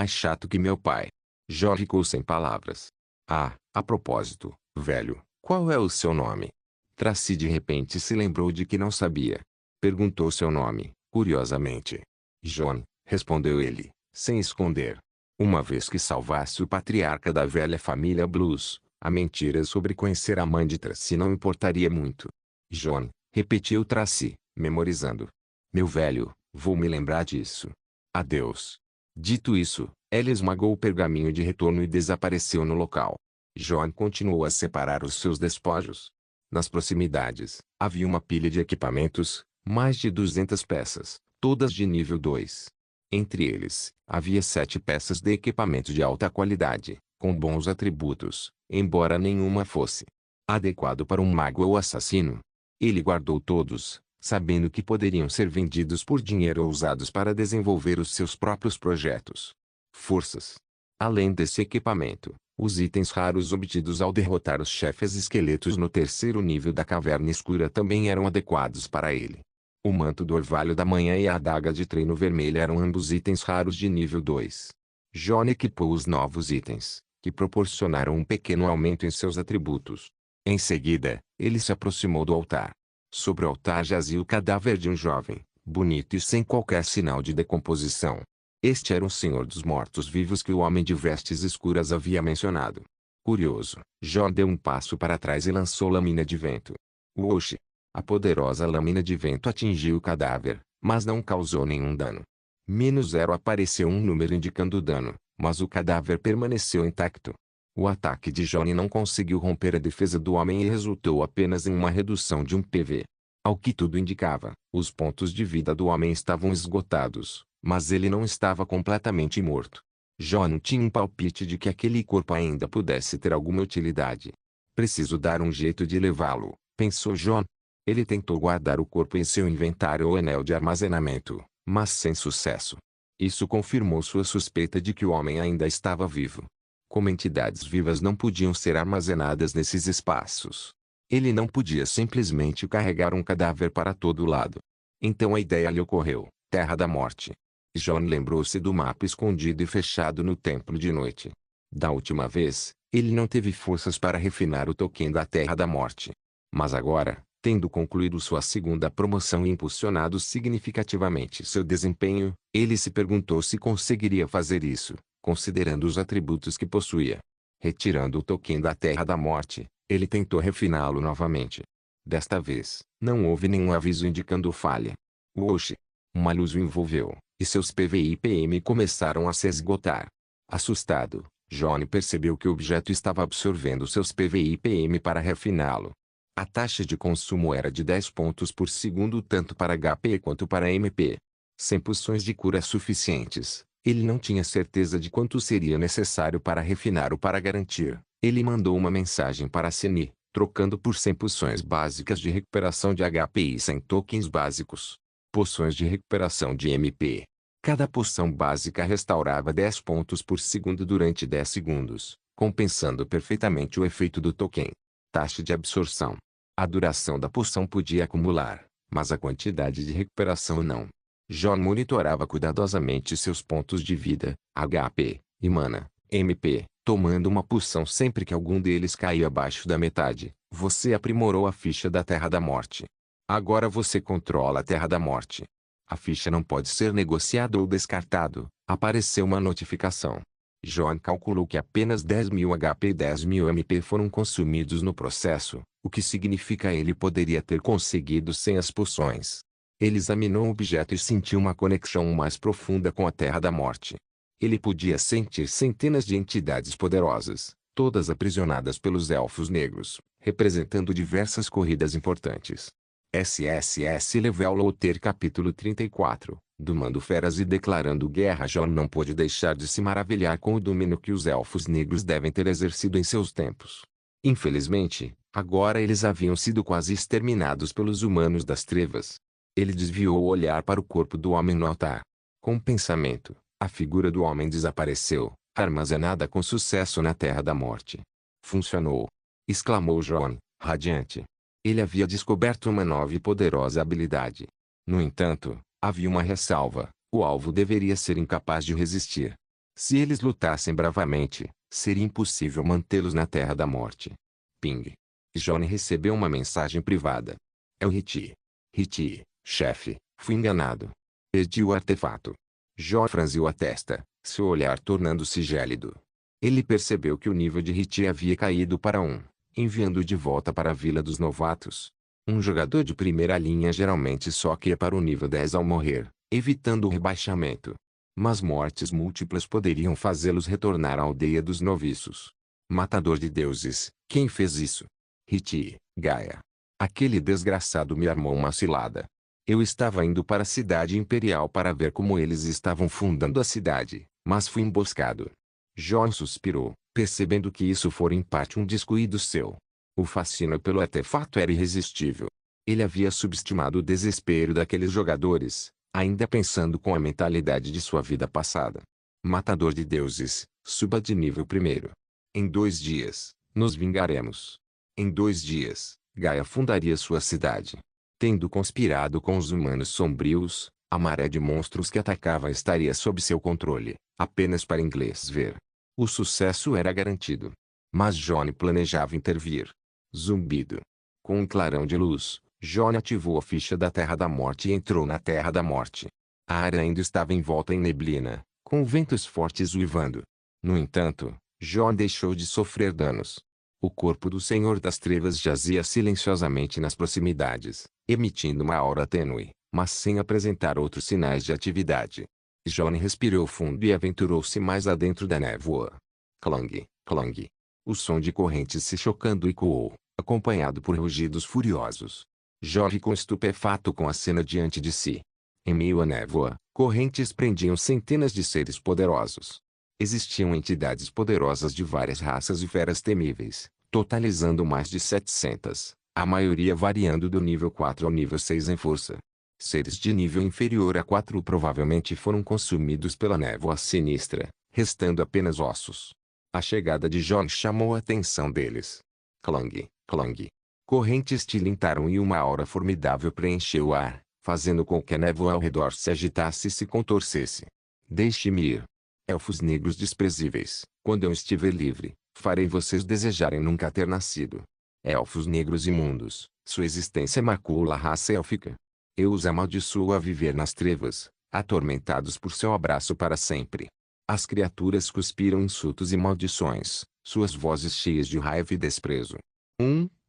chato que meu pai. John ficou sem palavras. Ah, a propósito, velho, qual é o seu nome? Tracy de repente se lembrou de que não sabia. Perguntou seu nome, curiosamente. John, respondeu ele, sem esconder. Uma vez que salvasse o patriarca da velha família Blues, a mentira sobre conhecer a mãe de Tracy não importaria muito. John, repetiu Tracy, memorizando. Meu velho, vou me lembrar disso. Adeus. Dito isso, ela esmagou o pergaminho de retorno e desapareceu no local. John continuou a separar os seus despojos. Nas proximidades, havia uma pilha de equipamentos, mais de 200 peças, todas de nível 2. Entre eles, havia 7 peças de equipamento de alta qualidade, com bons atributos, embora nenhuma fosse adequado para um mago ou assassino. Ele guardou todos, sabendo que poderiam ser vendidos por dinheiro ou usados para desenvolver os seus próprios projetos. Forças. Além desse equipamento, os itens raros obtidos ao derrotar os chefes esqueletos no terceiro nível da Caverna Escura também eram adequados para ele. O manto do Orvalho da Manhã e a adaga de treino vermelha eram ambos itens raros de nível 2. John equipou os novos itens, que proporcionaram um pequeno aumento em seus atributos. Em seguida, ele se aproximou do altar. Sobre o altar jazia o cadáver de um jovem, bonito e sem qualquer sinal de decomposição. Este era o Senhor dos Mortos-Vivos que o homem de vestes escuras havia mencionado. Curioso, John deu um passo para trás e lançou lâmina de vento. Whoosh! A poderosa lâmina de vento atingiu o cadáver, mas não causou nenhum dano. -0 apareceu um número indicando o dano, mas o cadáver permaneceu intacto. O ataque de Johnny não conseguiu romper a defesa do homem e resultou apenas em uma redução de 1 PV. Ao que tudo indicava, os pontos de vida do homem estavam esgotados, mas ele não estava completamente morto. John tinha um palpite de que aquele corpo ainda pudesse ter alguma utilidade. Preciso dar um jeito de levá-lo, pensou John. Ele tentou guardar o corpo em seu inventário ou anel de armazenamento, mas sem sucesso. Isso confirmou sua suspeita de que o homem ainda estava vivo. Como entidades vivas não podiam ser armazenadas nesses espaços. Ele não podia simplesmente carregar um cadáver para todo lado. Então a ideia lhe ocorreu: Terra da Morte. John lembrou-se do mapa escondido e fechado no templo de noite. Da última vez, ele não teve forças para refinar o token da Terra da Morte. Mas agora, tendo concluído sua segunda promoção e impulsionado significativamente seu desempenho, ele se perguntou se conseguiria fazer isso, considerando os atributos que possuía. Retirando o token da Terra da Morte, ele tentou refiná-lo novamente. Desta vez, não houve nenhum aviso indicando falha. Whoosh! Uma luz o envolveu, e seus PV e PM começaram a se esgotar. Assustado, Johnny percebeu que o objeto estava absorvendo seus PV e PM para refiná-lo. A taxa de consumo era de 10 pontos por segundo tanto para HP quanto para MP. Sem poções de cura suficientes, ele não tinha certeza de quanto seria necessário para refinar ou para garantir. Ele mandou uma mensagem para Ceni, trocando por 100 poções básicas de recuperação de HP e 100 tokens básicos. Poções de recuperação de MP. Cada poção básica restaurava 10 pontos por segundo durante 10 segundos, compensando perfeitamente o efeito do token. Taxa de absorção. A duração da poção podia acumular, mas a quantidade de recuperação não. John monitorava cuidadosamente seus pontos de vida, HP, e mana, MP, tomando uma poção sempre que algum deles caía abaixo da metade. Você aprimorou a ficha da Terra da Morte. Agora você controla a Terra da Morte. A ficha não pode ser negociada ou descartado. Apareceu uma notificação. John calculou que apenas 10.000 HP e 10.000 MP foram consumidos no processo, o que significa que ele poderia ter conseguido sem as poções. Ele examinou o objeto e sentiu uma conexão mais profunda com a Terra da Morte. Ele podia sentir centenas de entidades poderosas, todas aprisionadas pelos Elfos Negros, representando diversas corridas importantes. SSS Level Loader Capítulo 34, Domando Feras e Declarando Guerra. John não pôde deixar de se maravilhar com o domínio que os Elfos Negros devem ter exercido em seus tempos. Infelizmente, agora eles haviam sido quase exterminados pelos Humanos das Trevas. Ele desviou o olhar para o corpo do homem no altar. Com o pensamento, a figura do homem desapareceu, armazenada com sucesso na Terra da Morte. Funcionou! Exclamou John, radiante. Ele havia descoberto uma nova e poderosa habilidade. No entanto, havia uma ressalva: o alvo deveria ser incapaz de resistir. Se eles lutassem bravamente, seria impossível mantê-los na Terra da Morte. Ping. Johnny recebeu uma mensagem privada. É o Riti. Riti, chefe, fui enganado. Perdi o artefato. John franziu a testa. seu olhar tornando-se gélido. Ele percebeu que o nível de Hit havia caído para 1, enviando-o de volta para a Vila dos Novatos. Um jogador de primeira linha geralmente só cai para o nível 10 ao morrer, evitando o rebaixamento. Mas mortes múltiplas poderiam fazê-los retornar à aldeia dos noviços. Matador de deuses, quem fez isso? Hiti, Gaia. Aquele desgraçado me armou uma cilada. Eu estava indo para a cidade imperial para ver como eles estavam fundando a cidade, mas fui emboscado. Jon suspirou, percebendo que isso fora em parte um descuido seu. O fascínio pelo artefato era irresistível. Ele havia subestimado o desespero daqueles jogadores, ainda pensando com a mentalidade de sua vida passada. Matador de deuses, suba de nível primeiro. Em 2 dias, nos vingaremos. Em 2 dias, Gaia fundaria sua cidade. Tendo conspirado com os humanos sombrios, a maré de monstros que atacava estaria sob seu controle, apenas para inglês ver. O sucesso era garantido. Mas Jon planejava intervir. Zumbido. Com um clarão de luz, Jon ativou a ficha da Terra da Morte e entrou na Terra da Morte. A área ainda estava envolta em neblina, com ventos fortes uivando. No entanto, Jon deixou de sofrer danos. O corpo do Senhor das Trevas jazia silenciosamente nas proximidades, emitindo uma aura tênue, mas sem apresentar outros sinais de atividade. Jon respirou fundo e aventurou-se mais adentro da névoa. Clang, clang. O som de correntes se chocando ecoou, acompanhado por rugidos furiosos. Jon ficou estupefato com a cena diante de si. Em meio à névoa, correntes prendiam centenas de seres poderosos. Existiam entidades poderosas de várias raças e feras temíveis, totalizando mais de 700, a maioria variando do nível 4 ao nível 6 em força. Seres de nível inferior a 4 provavelmente foram consumidos pela névoa sinistra, restando apenas ossos. A chegada de Jon chamou a atenção deles. Clang, clang. Correntes tilintaram e uma aura formidável preencheu o ar, fazendo com que a névoa ao redor se agitasse e se contorcesse. Deixe-me ir. Elfos negros desprezíveis, quando eu estiver livre, farei vocês desejarem nunca ter nascido. Elfos negros imundos, sua existência macula a raça élfica. Eu os amaldiçoo a viver nas trevas, atormentados por seu abraço para sempre. As criaturas cuspiram insultos e maldições, suas vozes cheias de raiva e desprezo.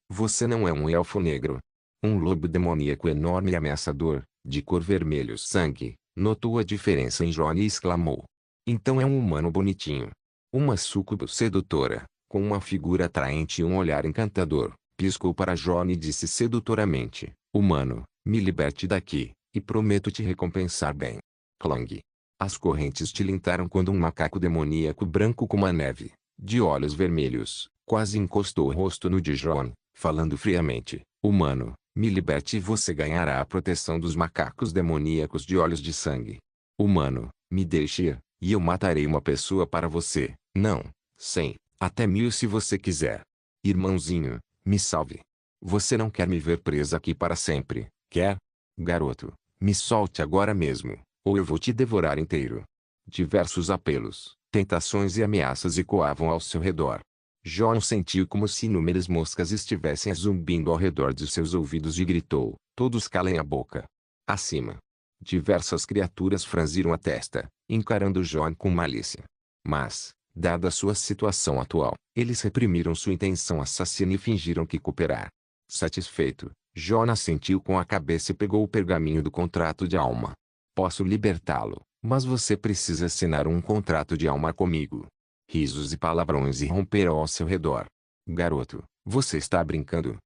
Você não é um elfo negro. Um lobo demoníaco enorme e ameaçador, de cor vermelho sangue, notou a diferença em Jon e exclamou. Então é um humano bonitinho. Uma súcubo sedutora, com uma figura atraente e um olhar encantador, piscou para Jon e disse sedutoramente, humano, me liberte daqui, e prometo te recompensar bem. Clang. As correntes tilintaram quando um macaco demoníaco branco como a neve, de olhos vermelhos, quase encostou o rosto no de Jon, falando friamente, humano, me liberte e você ganhará a proteção dos macacos demoníacos de olhos de sangue. Humano, me deixe ir, e eu matarei uma pessoa para você, não, 100, até 1000 se você quiser. Irmãozinho, me salve. Você não quer me ver presa aqui para sempre, quer? Garoto, me solte agora mesmo, ou eu vou te devorar inteiro. Diversos apelos, tentações e ameaças ecoavam ao seu redor. Jon sentiu como se inúmeras moscas estivessem zumbindo ao redor de seus ouvidos e gritou, todos calem a boca. Acima. Diversas criaturas franziram a testa, encarando Jon com malícia. Mas, dada a sua situação atual, eles reprimiram sua intenção assassina e fingiram que cooperar. Satisfeito, Jon assentiu com a cabeça e pegou o pergaminho do contrato de alma. Posso libertá-lo, mas você precisa assinar um contrato de alma comigo. Risos e palavrões irromperam ao seu redor. Garoto, você está brincando?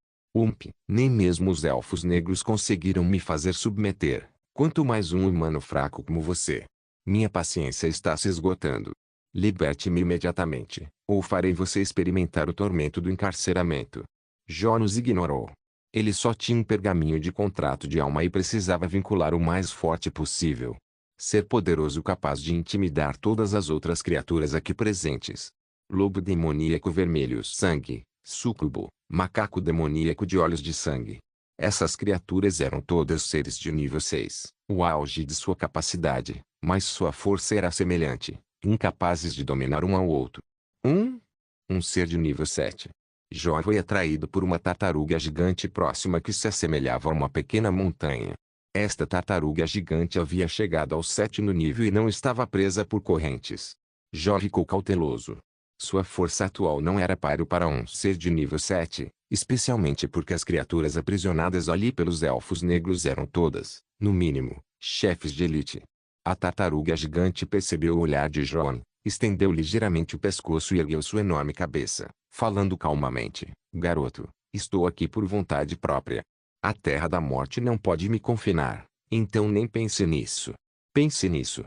Nem mesmo os elfos negros conseguiram me fazer submeter, quanto mais um humano fraco como você. Minha paciência está se esgotando. Liberte-me imediatamente, ou farei você experimentar o tormento do encarceramento. Jon os ignorou. Ele só tinha um pergaminho de contrato de alma e precisava vincular o mais forte possível. Ser poderoso capaz de intimidar todas as outras criaturas aqui presentes. Lobo demoníaco vermelho sangue, súcubo, macaco demoníaco de olhos de sangue. Essas criaturas eram todas seres de nível 6, o auge de sua capacidade, mas sua força era semelhante, incapazes de dominar um ao outro. Um ser de nível 7. Jon foi atraído por uma tartaruga gigante próxima que se assemelhava a uma pequena montanha. Esta tartaruga gigante havia chegado ao 7º nível e não estava presa por correntes. Jó ficou cauteloso. Sua força atual não era páreo para um ser de nível 7, especialmente porque as criaturas aprisionadas ali pelos elfos negros eram todas, no mínimo, chefes de elite. A tartaruga gigante percebeu o olhar de Jon, estendeu ligeiramente o pescoço e ergueu sua enorme cabeça, falando calmamente: garoto, estou aqui por vontade própria. A terra da morte não pode me confinar, então nem pense nisso. Pense nisso.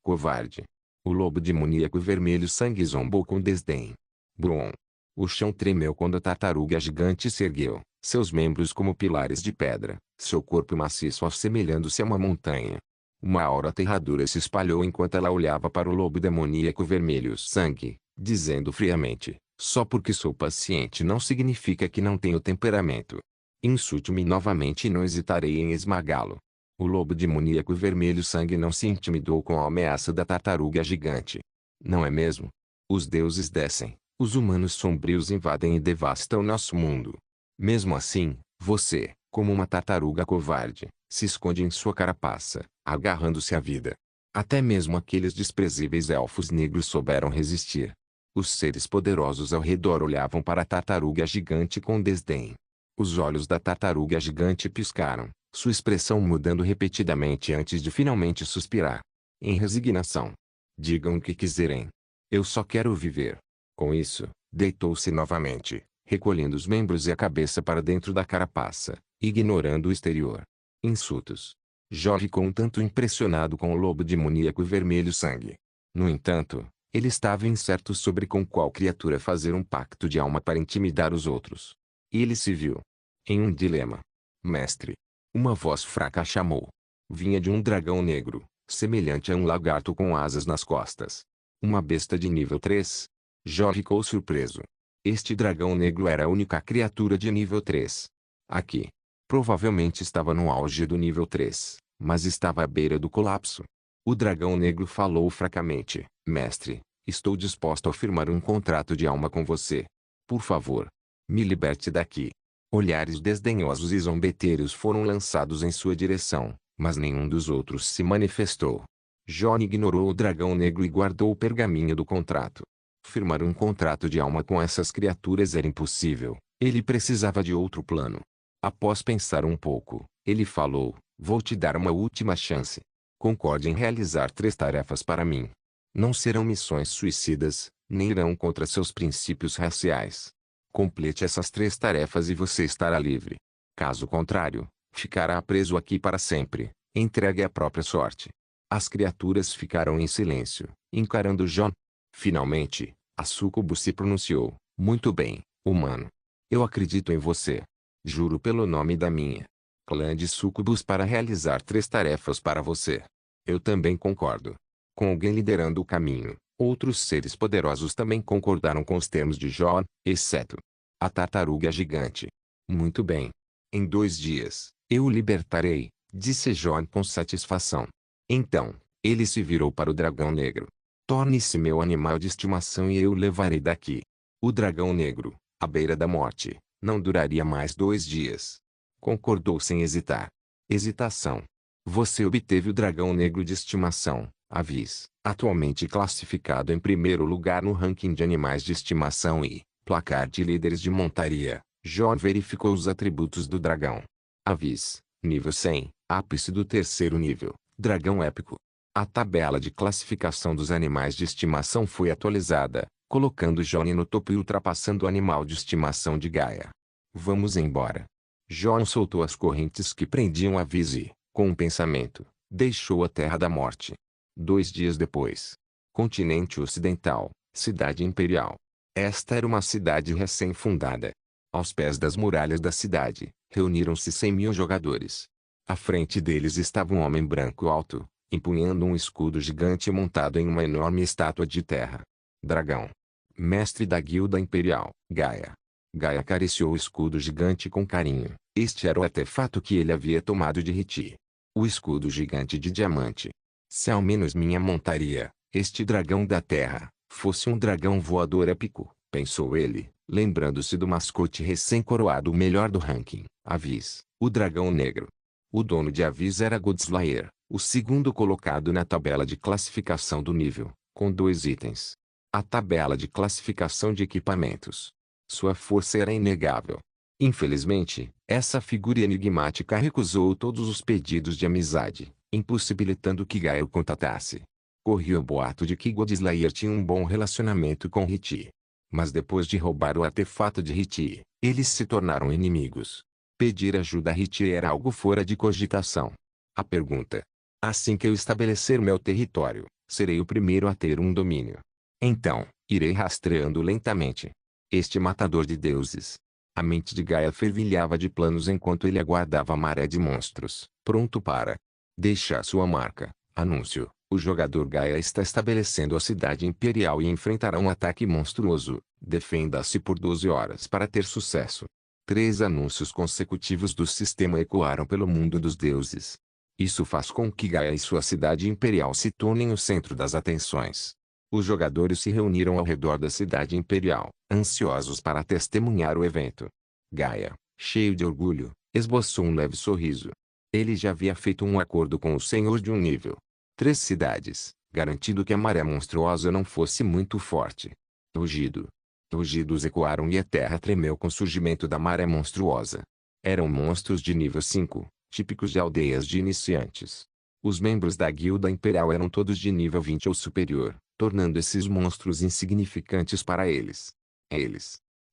Covarde. O lobo demoníaco vermelho sangue zombou com desdém. Brum. O chão tremeu quando a tartaruga gigante se ergueu, seus membros como pilares de pedra, seu corpo maciço assemelhando-se a uma montanha. Uma aura aterradora se espalhou enquanto ela olhava para o lobo demoníaco vermelho sangue, dizendo friamente: só porque sou paciente não significa que não tenho temperamento. Insulte-me novamente e não hesitarei em esmagá-lo. O lobo demoníaco vermelho sangue não se intimidou com a ameaça da tartaruga gigante. Não é mesmo? Os deuses descem, os humanos sombrios invadem e devastam nosso mundo. Mesmo assim, você, como uma tartaruga covarde, se esconde em sua carapaça, agarrando-se à vida. Até mesmo aqueles desprezíveis elfos negros souberam resistir. Os seres poderosos ao redor olhavam para a tartaruga gigante com desdém. Os olhos da tartaruga gigante piscaram, sua expressão mudando repetidamente antes de finalmente suspirar. Em resignação. Digam o que quiserem. Eu só quero viver. Com isso, deitou-se novamente, recolhendo os membros e a cabeça para dentro da carapaça, ignorando o exterior. Insultos. Jó ficou um tanto impressionado com o lobo demoníaco vermelho sangue. No entanto, ele estava incerto sobre com qual criatura fazer um pacto de alma para intimidar os outros. E ele se viu em um dilema. Mestre. Uma voz fraca chamou. Vinha de um dragão negro, semelhante a um lagarto com asas nas costas. Uma besta de nível 3. Jó ficou surpreso. Este dragão negro era a única criatura de nível 3. Aqui. Provavelmente estava no auge do nível 3, mas estava à beira do colapso. O dragão negro falou fracamente: mestre, estou disposto a firmar um contrato de alma com você. Por favor, me liberte daqui. Olhares desdenhosos e zombeteiros foram lançados em sua direção, mas nenhum dos outros se manifestou. Jon ignorou o dragão negro e guardou o pergaminho do contrato. Firmar um contrato de alma com essas criaturas era impossível, ele precisava de outro plano. Após pensar um pouco, ele falou: vou te dar uma última chance. Concorde em realizar 3 tarefas para mim. Não serão missões suicidas, nem irão contra seus princípios raciais. Complete essas 3 tarefas e você estará livre. Caso contrário, ficará preso aqui para sempre, entregue à própria sorte. As criaturas ficaram em silêncio, encarando Jon. Finalmente, a súcubo se pronunciou: muito bem, humano. Eu acredito em você. Juro pelo nome da minha clã de súcubos para realizar 3 tarefas para você. Eu também concordo. Com alguém liderando o caminho, outros seres poderosos também concordaram com os termos de Jon, exceto a tartaruga gigante. Muito bem. Em 2 dias, eu o libertarei, disse Jon com satisfação. Então, ele se virou para o dragão negro. Torne-se meu animal de estimação e eu o levarei daqui. O dragão negro, à beira da morte, não duraria mais 2 dias. Concordou sem hesitar. Hesitação. Você obteve o dragão negro de estimação, Avis, atualmente classificado em primeiro lugar no ranking de animais de estimação e placar de líderes de montaria. Jon verificou os atributos do dragão. Avis, nível 100, ápice do 3º nível, dragão épico. A tabela de classificação dos animais de estimação foi atualizada, colocando Jon no topo e ultrapassando o animal de estimação de Gaia. Vamos embora. Jon soltou as correntes que prendiam Avis e, com um pensamento, deixou a Terra da Morte. 2 dias depois. Continente Ocidental, Cidade Imperial. Esta era uma cidade recém-fundada. Aos pés das muralhas da cidade, reuniram-se 100.000 jogadores. À frente deles estava um homem branco alto, empunhando um escudo gigante montado em uma enorme estátua de terra. Dragão. Mestre da Guilda Imperial, Gaia. Gaia acariciou o escudo gigante com carinho. Este era o artefato que ele havia tomado de Riti. O escudo gigante de diamante. Se ao menos minha montaria, este dragão da terra, fosse um dragão voador épico, pensou ele, lembrando-se do mascote recém-coroado o melhor do ranking, Avis, o dragão negro. O dono de Avis era Godslayer, o segundo colocado na tabela de classificação do nível, com 2 itens. A tabela de classificação de equipamentos. Sua força era inegável. Infelizmente, essa figura enigmática recusou todos os pedidos de amizade, impossibilitando que Gaia o contatasse. Corria o boato de que Godslayer tinha um bom relacionamento com Hitti. Mas depois de roubar o artefato de Hitti, eles se tornaram inimigos. Pedir ajuda a Hitti era algo fora de cogitação. A pergunta: assim que eu estabelecer meu território, serei o primeiro a ter um domínio. Então, irei rastreando lentamente. Este matador de deuses. A mente de Gaia fervilhava de planos enquanto ele aguardava a maré de monstros, pronto para deixar sua marca. Anúncio: o jogador Gaia está estabelecendo a cidade imperial e enfrentará um ataque monstruoso. Defenda-se por 12 horas para ter sucesso. 3 anúncios consecutivos do sistema ecoaram pelo mundo dos deuses. Isso faz com que Gaia e sua cidade imperial se tornem o centro das atenções. Os jogadores se reuniram ao redor da cidade imperial, ansiosos para testemunhar o evento. Gaia, cheio de orgulho, esboçou um leve sorriso. Ele já havia feito um acordo com o senhor de um nível 3 cidades, garantindo que a maré monstruosa não fosse muito forte. Rugido. Rugidos ecoaram e a terra tremeu com o surgimento da maré monstruosa. Eram monstros de nível 5, típicos de aldeias de iniciantes. Os membros da guilda imperial eram todos de nível 20 ou superior, tornando esses monstros insignificantes para eles.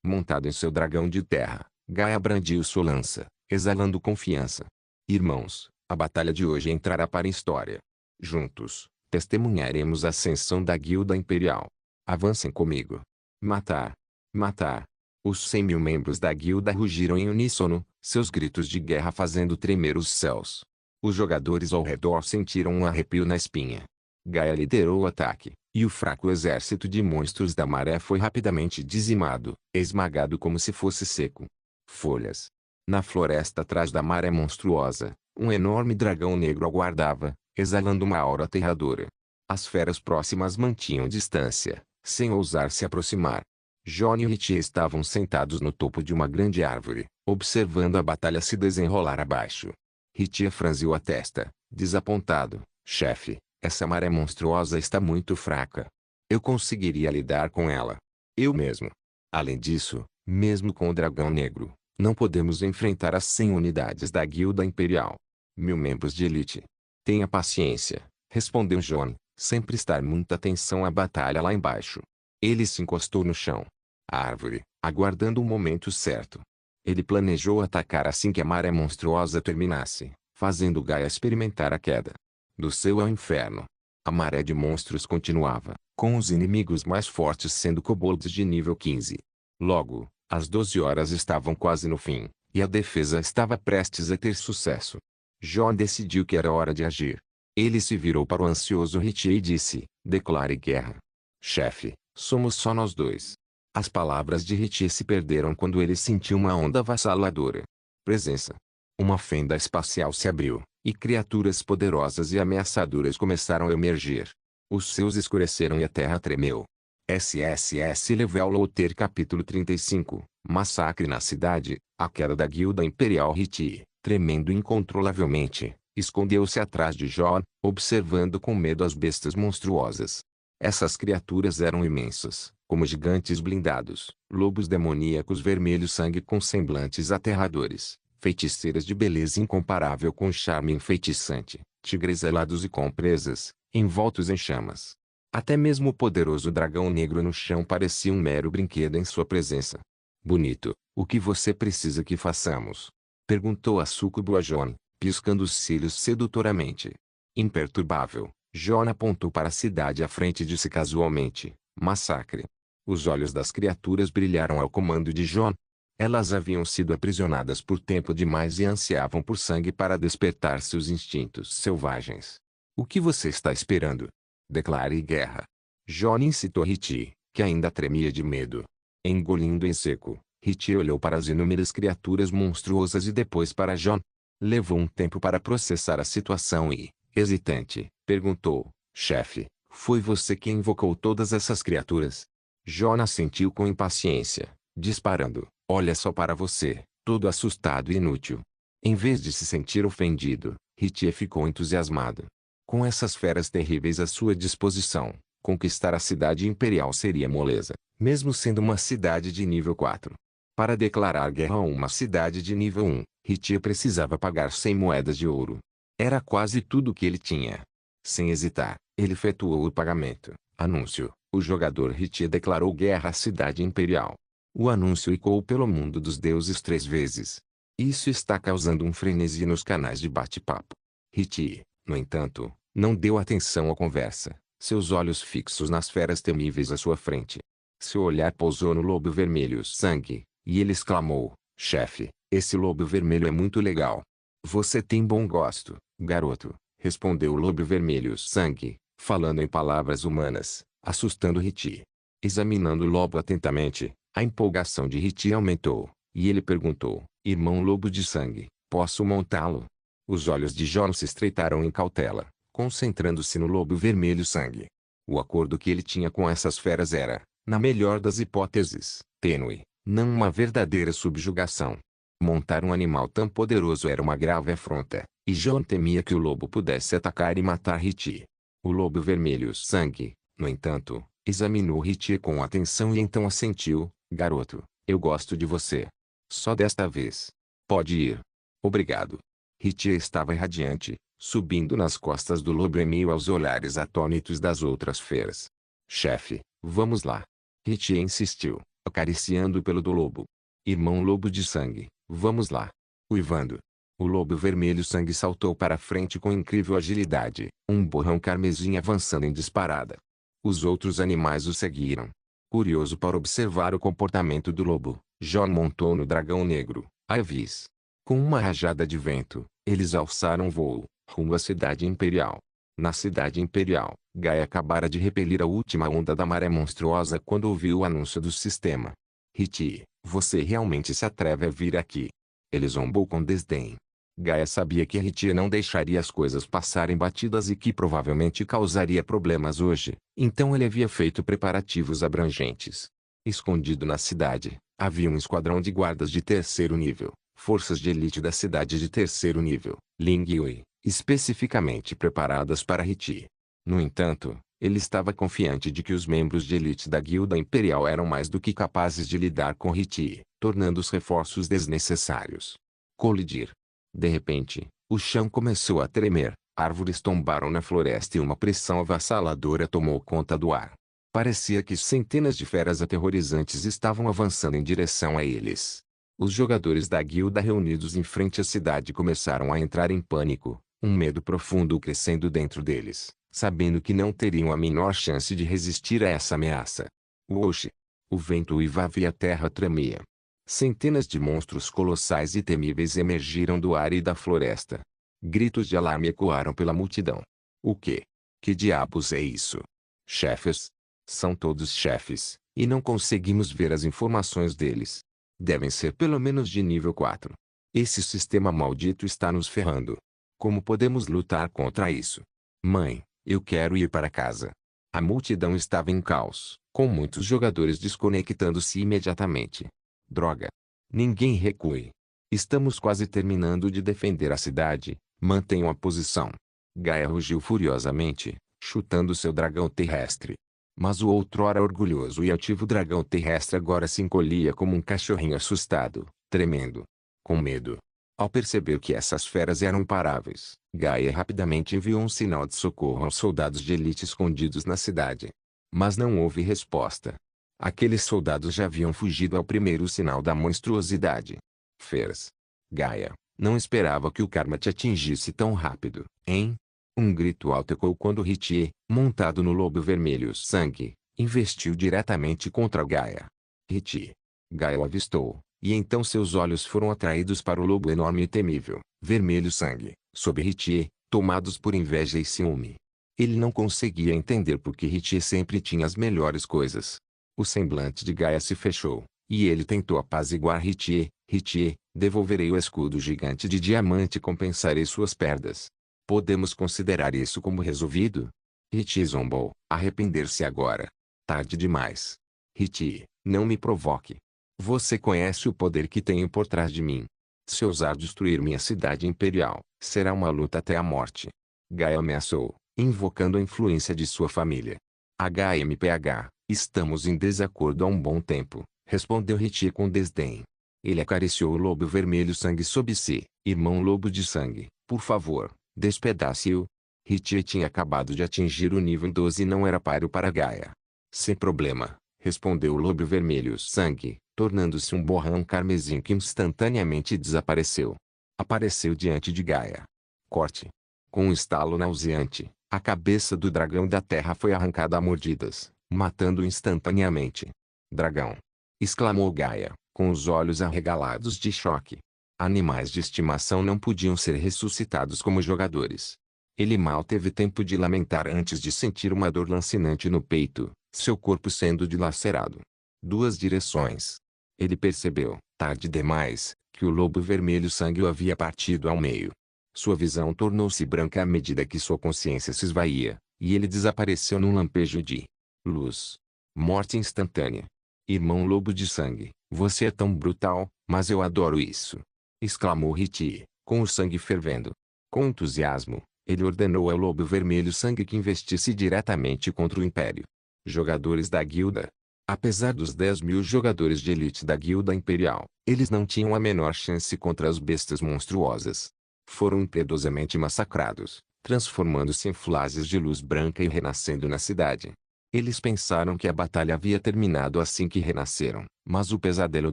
Montado em seu dragão de terra, Gaia brandiu sua lança, exalando confiança. Irmãos, a batalha de hoje entrará para a história. Juntos, testemunharemos a ascensão da guilda imperial. Avancem comigo. Matar! Matar! Os 100.000 membros da guilda rugiram em uníssono, seus gritos de guerra fazendo tremer os céus. Os jogadores ao redor sentiram um arrepio na espinha. Gaia liderou o ataque, e o fraco exército de monstros da maré foi rapidamente dizimado, esmagado como se fosse seco. Folhas. Na floresta atrás da maré monstruosa, um enorme dragão negro aguardava, exalando uma aura aterradora. As feras próximas mantinham distância, sem ousar se aproximar. Johnny e Hitti estavam sentados no topo de uma grande árvore, observando a batalha se desenrolar abaixo. Hitti franziu a testa, desapontado. Chefe, essa maré monstruosa está muito fraca. Eu conseguiria lidar com ela. Eu mesmo. Além disso, mesmo com o dragão negro, não podemos enfrentar as 100 unidades da guilda imperial. 1000 membros de elite. Tenha paciência, respondeu John, sem prestar muita atenção à batalha lá embaixo. Ele se encostou no chão. A árvore, aguardando o momento certo. Ele planejou atacar assim que a maré monstruosa terminasse, fazendo Gaia experimentar a queda. Do céu ao inferno. A maré de monstros continuava, com os inimigos mais fortes sendo kobolds de nível 15. Logo, as 12 horas estavam quase no fim, e a defesa estava prestes a ter sucesso. John decidiu que era hora de agir. Ele se virou para o ansioso Hitti e disse: declare guerra. Chefe, somos só nós dois. As palavras de Hitti se perderam quando ele sentiu uma onda avassaladora. Presença. Uma fenda espacial se abriu, e criaturas poderosas e ameaçadoras começaram a emergir. Os céus escureceram e a terra tremeu. SSS Level Loader Capítulo 35 Massacre na cidade. A queda da guilda imperial. Hitti, tremendo incontrolavelmente, escondeu-se atrás de John, observando com medo as bestas monstruosas. Essas criaturas eram imensas, como gigantes blindados, lobos demoníacos vermelhos sangue com semblantes aterradores, feiticeiras de beleza incomparável com charme enfeitiçante, tigres alados e com presas, envoltos em chamas. Até mesmo o poderoso dragão negro no chão parecia um mero brinquedo em sua presença. Bonito, o que você precisa que façamos? Perguntou a súcubo a John, piscando os cílios sedutoramente. Imperturbável, John apontou para a cidade à frente e disse casualmente: massacre. Os olhos das criaturas brilharam ao comando de John. Elas haviam sido aprisionadas por tempo demais e ansiavam por sangue para despertar seus instintos selvagens. O que você está esperando? Declare guerra. John incitou Hitti, que ainda tremia de medo. Engolindo em seco, Hitti olhou para as inúmeras criaturas monstruosas e depois para John. Levou um tempo para processar a situação e, hesitante, perguntou: chefe, foi você quem invocou todas essas criaturas? John assentiu com impaciência, disparando: olha só para você, todo assustado e inútil. Em vez de se sentir ofendido, Ritie ficou entusiasmado. Com essas feras terríveis à sua disposição, conquistar a cidade imperial seria moleza, mesmo sendo uma cidade de nível 4. Para declarar guerra a uma cidade de nível 1, Ritie precisava pagar 100 moedas de ouro. Era quase tudo o que ele tinha. Sem hesitar, ele efetuou o pagamento. Anúncio: o jogador Ritie declarou guerra à cidade imperial. O anúncio ecoou pelo mundo dos deuses 3 vezes. Isso está causando um frenesi nos canais de bate-papo. Ritie, no entanto, não deu atenção à conversa, seus olhos fixos nas feras temíveis à sua frente. Seu olhar pousou no lobo vermelho sangue, e ele exclamou: chefe, esse lobo vermelho é muito legal. Você tem bom gosto, garoto, respondeu o lobo vermelho sangue, falando em palavras humanas, assustando Ritie. Examinando o lobo atentamente, a empolgação de Ritie aumentou, e ele perguntou: irmão lobo de sangue, posso montá-lo? Os olhos de John se estreitaram em cautela, concentrando-se no lobo vermelho sangue. O acordo que ele tinha com essas feras era, na melhor das hipóteses, tênue, não uma verdadeira subjugação. Montar um animal tão poderoso era uma grave afronta, e John temia que o lobo pudesse atacar e matar Ritie. O lobo vermelho sangue, no entanto, examinou Ritie com atenção e então assentiu: garoto, eu gosto de você. Só desta vez. Pode ir. Obrigado. Ritie estava radiante, subindo nas costas do lobo em meio aos olhares atônitos das outras feras. Chefe, vamos lá. Ritie insistiu, acariciando o pelo do lobo. Irmão lobo de sangue, vamos lá. Uivando. O lobo vermelho sangue saltou para frente com incrível agilidade, um borrão carmesim avançando em disparada. Os outros animais o seguiram. Curioso para observar o comportamento do lobo, John montou no dragão negro, Avis. Com uma rajada de vento, eles alçaram voo, rumo à cidade imperial. Na cidade imperial, Gaia acabara de repelir a última onda da maré monstruosa quando ouviu o anúncio do sistema. Ritie, você realmente se atreve a vir aqui? Ele zombou com desdém. Gaia sabia que Ritie não deixaria as coisas passarem batidas e que provavelmente causaria problemas hoje, então ele havia feito preparativos abrangentes. Escondido na cidade, havia um esquadrão de guardas de terceiro nível, forças de elite da cidade de terceiro nível, Lingyue, especificamente preparadas para Ritie. No entanto, ele estava confiante de que os membros de elite da Guilda Imperial eram mais do que capazes de lidar com Ritie, tornando os reforços desnecessários. Colidir. De repente, o chão começou a tremer, árvores tombaram na floresta e uma pressão avassaladora tomou conta do ar. Parecia que centenas de feras aterrorizantes estavam avançando em direção a eles. Os jogadores da guilda reunidos em frente à cidade começaram a entrar em pânico, um medo profundo crescendo dentro deles, sabendo que não teriam a menor chance de resistir a essa ameaça. Oxe! O vento uivava e a terra tremia. Centenas de monstros colossais e temíveis emergiram do ar e da floresta. Gritos de alarme ecoaram pela multidão. O quê? Que diabos é isso? Chefes? São todos chefes, e não conseguimos ver as informações deles. Devem ser pelo menos de nível 4. Esse sistema maldito está nos ferrando. Como podemos lutar contra isso? Mãe, eu quero ir para casa. A multidão estava em caos, com muitos jogadores desconectando-se imediatamente. Droga! Ninguém recue. Estamos quase terminando de defender a cidade, mantenham a posição. Gaia rugiu furiosamente, chutando seu dragão terrestre. Mas o outrora orgulhoso e ativo dragão terrestre agora se encolhia como um cachorrinho assustado, tremendo. Com medo. Ao perceber que essas feras eram imparáveis, Gaia rapidamente enviou um sinal de socorro aos soldados de elite escondidos na cidade. Mas não houve resposta. Aqueles soldados já haviam fugido ao primeiro sinal da monstruosidade. Feras. Gaia, não esperava que o karma te atingisse tão rápido, hein? Um grito alto ecoou quando Ritie, montado no lobo vermelho sangue, investiu diretamente contra Gaia. Ritie. Gaia o avistou, e então seus olhos foram atraídos para o lobo enorme e temível, vermelho sangue, sob Ritie, tomados por inveja e ciúme. Ele não conseguia entender por que Ritie sempre tinha as melhores coisas. O semblante de Gaia se fechou, e ele tentou apaziguar Ritie. Ritie, devolverei o escudo gigante de diamante e compensarei suas perdas. Podemos considerar isso como resolvido? Ritie zombou, arrepender-se agora. Tarde demais. Ritie, não me provoque. Você conhece o poder que tenho por trás de mim. Se ousar destruir minha cidade imperial, será uma luta até a morte. Gaia ameaçou, invocando a influência de sua família. HMPH, estamos em desacordo há um bom tempo, respondeu Ritie com desdém. Ele acariciou o lobo vermelho sangue sob si. Irmão lobo de sangue, por favor, despedace-o. Ritie tinha acabado de atingir o nível 12 e não era páreo para Gaia. Sem problema, respondeu o lobo vermelho sangue, tornando-se um borrão carmesim que instantaneamente desapareceu. Apareceu diante de Gaia. Corte. Com um estalo nauseante, a cabeça do dragão da terra foi arrancada a mordidas, matando-o instantaneamente. Dragão! Exclamou Gaia, com os olhos arregalados de choque. Animais de estimação não podiam ser ressuscitados como jogadores. Ele mal teve tempo de lamentar antes de sentir uma dor lancinante no peito, seu corpo sendo dilacerado. Duas direções. Ele percebeu, tarde demais, que o lobo vermelho sangue o havia partido ao meio. Sua visão tornou-se branca à medida que sua consciência se esvaía, e ele desapareceu num lampejo de luz. Morte instantânea. Irmão lobo de sangue, você é tão brutal, mas eu adoro isso! Exclamou Ritie, com o sangue fervendo. Com entusiasmo, ele ordenou ao lobo vermelho sangue que investisse diretamente contra o Império. Jogadores da guilda. Apesar dos 10.000 jogadores de elite da guilda imperial, eles não tinham a menor chance contra as bestas monstruosas. Foram impiedosamente massacrados, transformando-se em flashes de luz branca e renascendo na cidade. Eles pensaram que a batalha havia terminado assim que renasceram, mas o pesadelo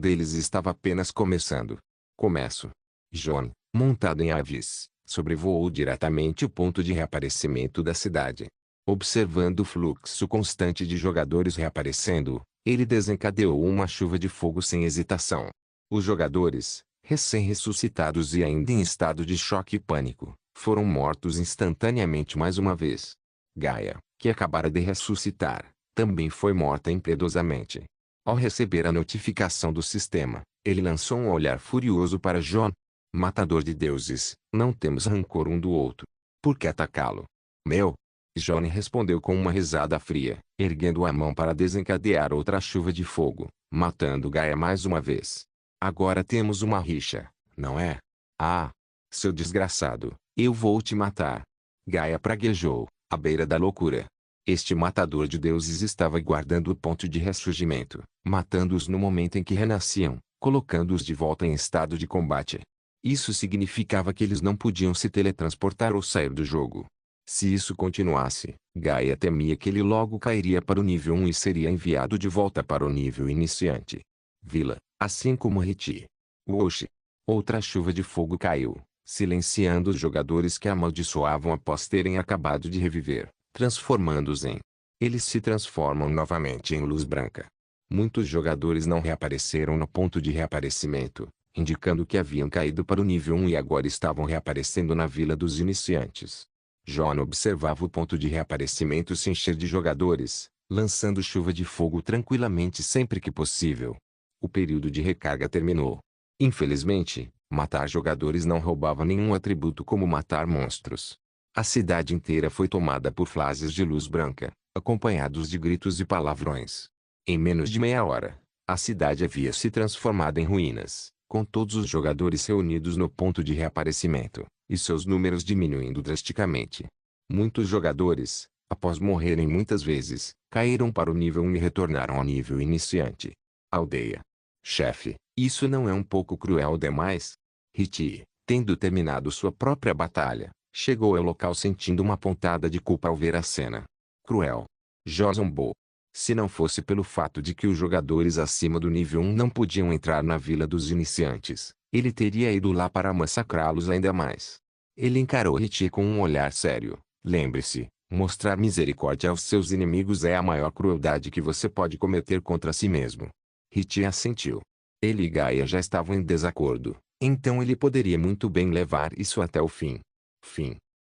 deles estava apenas começando. Começo. Jon, montado em aves, sobrevoou diretamente o ponto de reaparecimento da cidade. Observando o fluxo constante de jogadores reaparecendo, ele desencadeou uma chuva de fogo sem hesitação. Os jogadores, recém-ressuscitados e ainda em estado de choque e pânico, foram mortos instantaneamente mais uma vez. Gaia, que acabara de ressuscitar, também foi morta impiedosamente. Ao receber a notificação do sistema, ele lançou um olhar furioso para Jon. Matador de deuses, não temos rancor um do outro. Por que atacá-lo? Meu! Jon respondeu com uma risada fria, erguendo a mão para desencadear outra chuva de fogo, matando Gaia mais uma vez. Agora temos uma rixa, não é? Ah! Seu desgraçado, eu vou te matar. Gaia praguejou, à beira da loucura. Este matador de deuses estava guardando o ponto de ressurgimento, matando-os no momento em que renasciam, colocando-os de volta em estado de combate. Isso significava que eles não podiam se teletransportar ou sair do jogo. Se isso continuasse, Gaia temia que ele logo cairia para o nível 1 e seria enviado de volta para o nível iniciante. Vila, assim como Ritie. Wosh! Outra chuva de fogo caiu, silenciando os jogadores que amaldiçoavam após terem acabado de reviver, transformando-os em. Eles se transformam novamente em luz branca. Muitos jogadores não reapareceram no ponto de reaparecimento, indicando que haviam caído para o nível 1 e agora estavam reaparecendo na Vila dos Iniciantes. Jon observava o ponto de reaparecimento se encher de jogadores, lançando chuva de fogo tranquilamente sempre que possível. O período de recarga terminou. Infelizmente, matar jogadores não roubava nenhum atributo como matar monstros. A cidade inteira foi tomada por flashes de luz branca, acompanhados de gritos e palavrões. Em menos de meia hora, a cidade havia se transformado em ruínas, com todos os jogadores reunidos no ponto de reaparecimento, e seus números diminuindo drasticamente. Muitos jogadores, após morrerem muitas vezes, caíram para o nível 1 e retornaram ao nível iniciante. Aldeia. Chefe, isso não é um pouco cruel demais? Ritie, tendo terminado sua própria batalha, chegou ao local sentindo uma pontada de culpa ao ver a cena. Cruel. Jon zombou. Se não fosse pelo fato de que os jogadores acima do nível 1 não podiam entrar na Vila dos Iniciantes, ele teria ido lá para massacrá-los ainda mais. Ele encarou Ritie com um olhar sério. Lembre-se, mostrar misericórdia aos seus inimigos é a maior crueldade que você pode cometer contra si mesmo. Ritie assentiu. Ele e Gaia já estavam em desacordo, então ele poderia muito bem levar isso até o fim.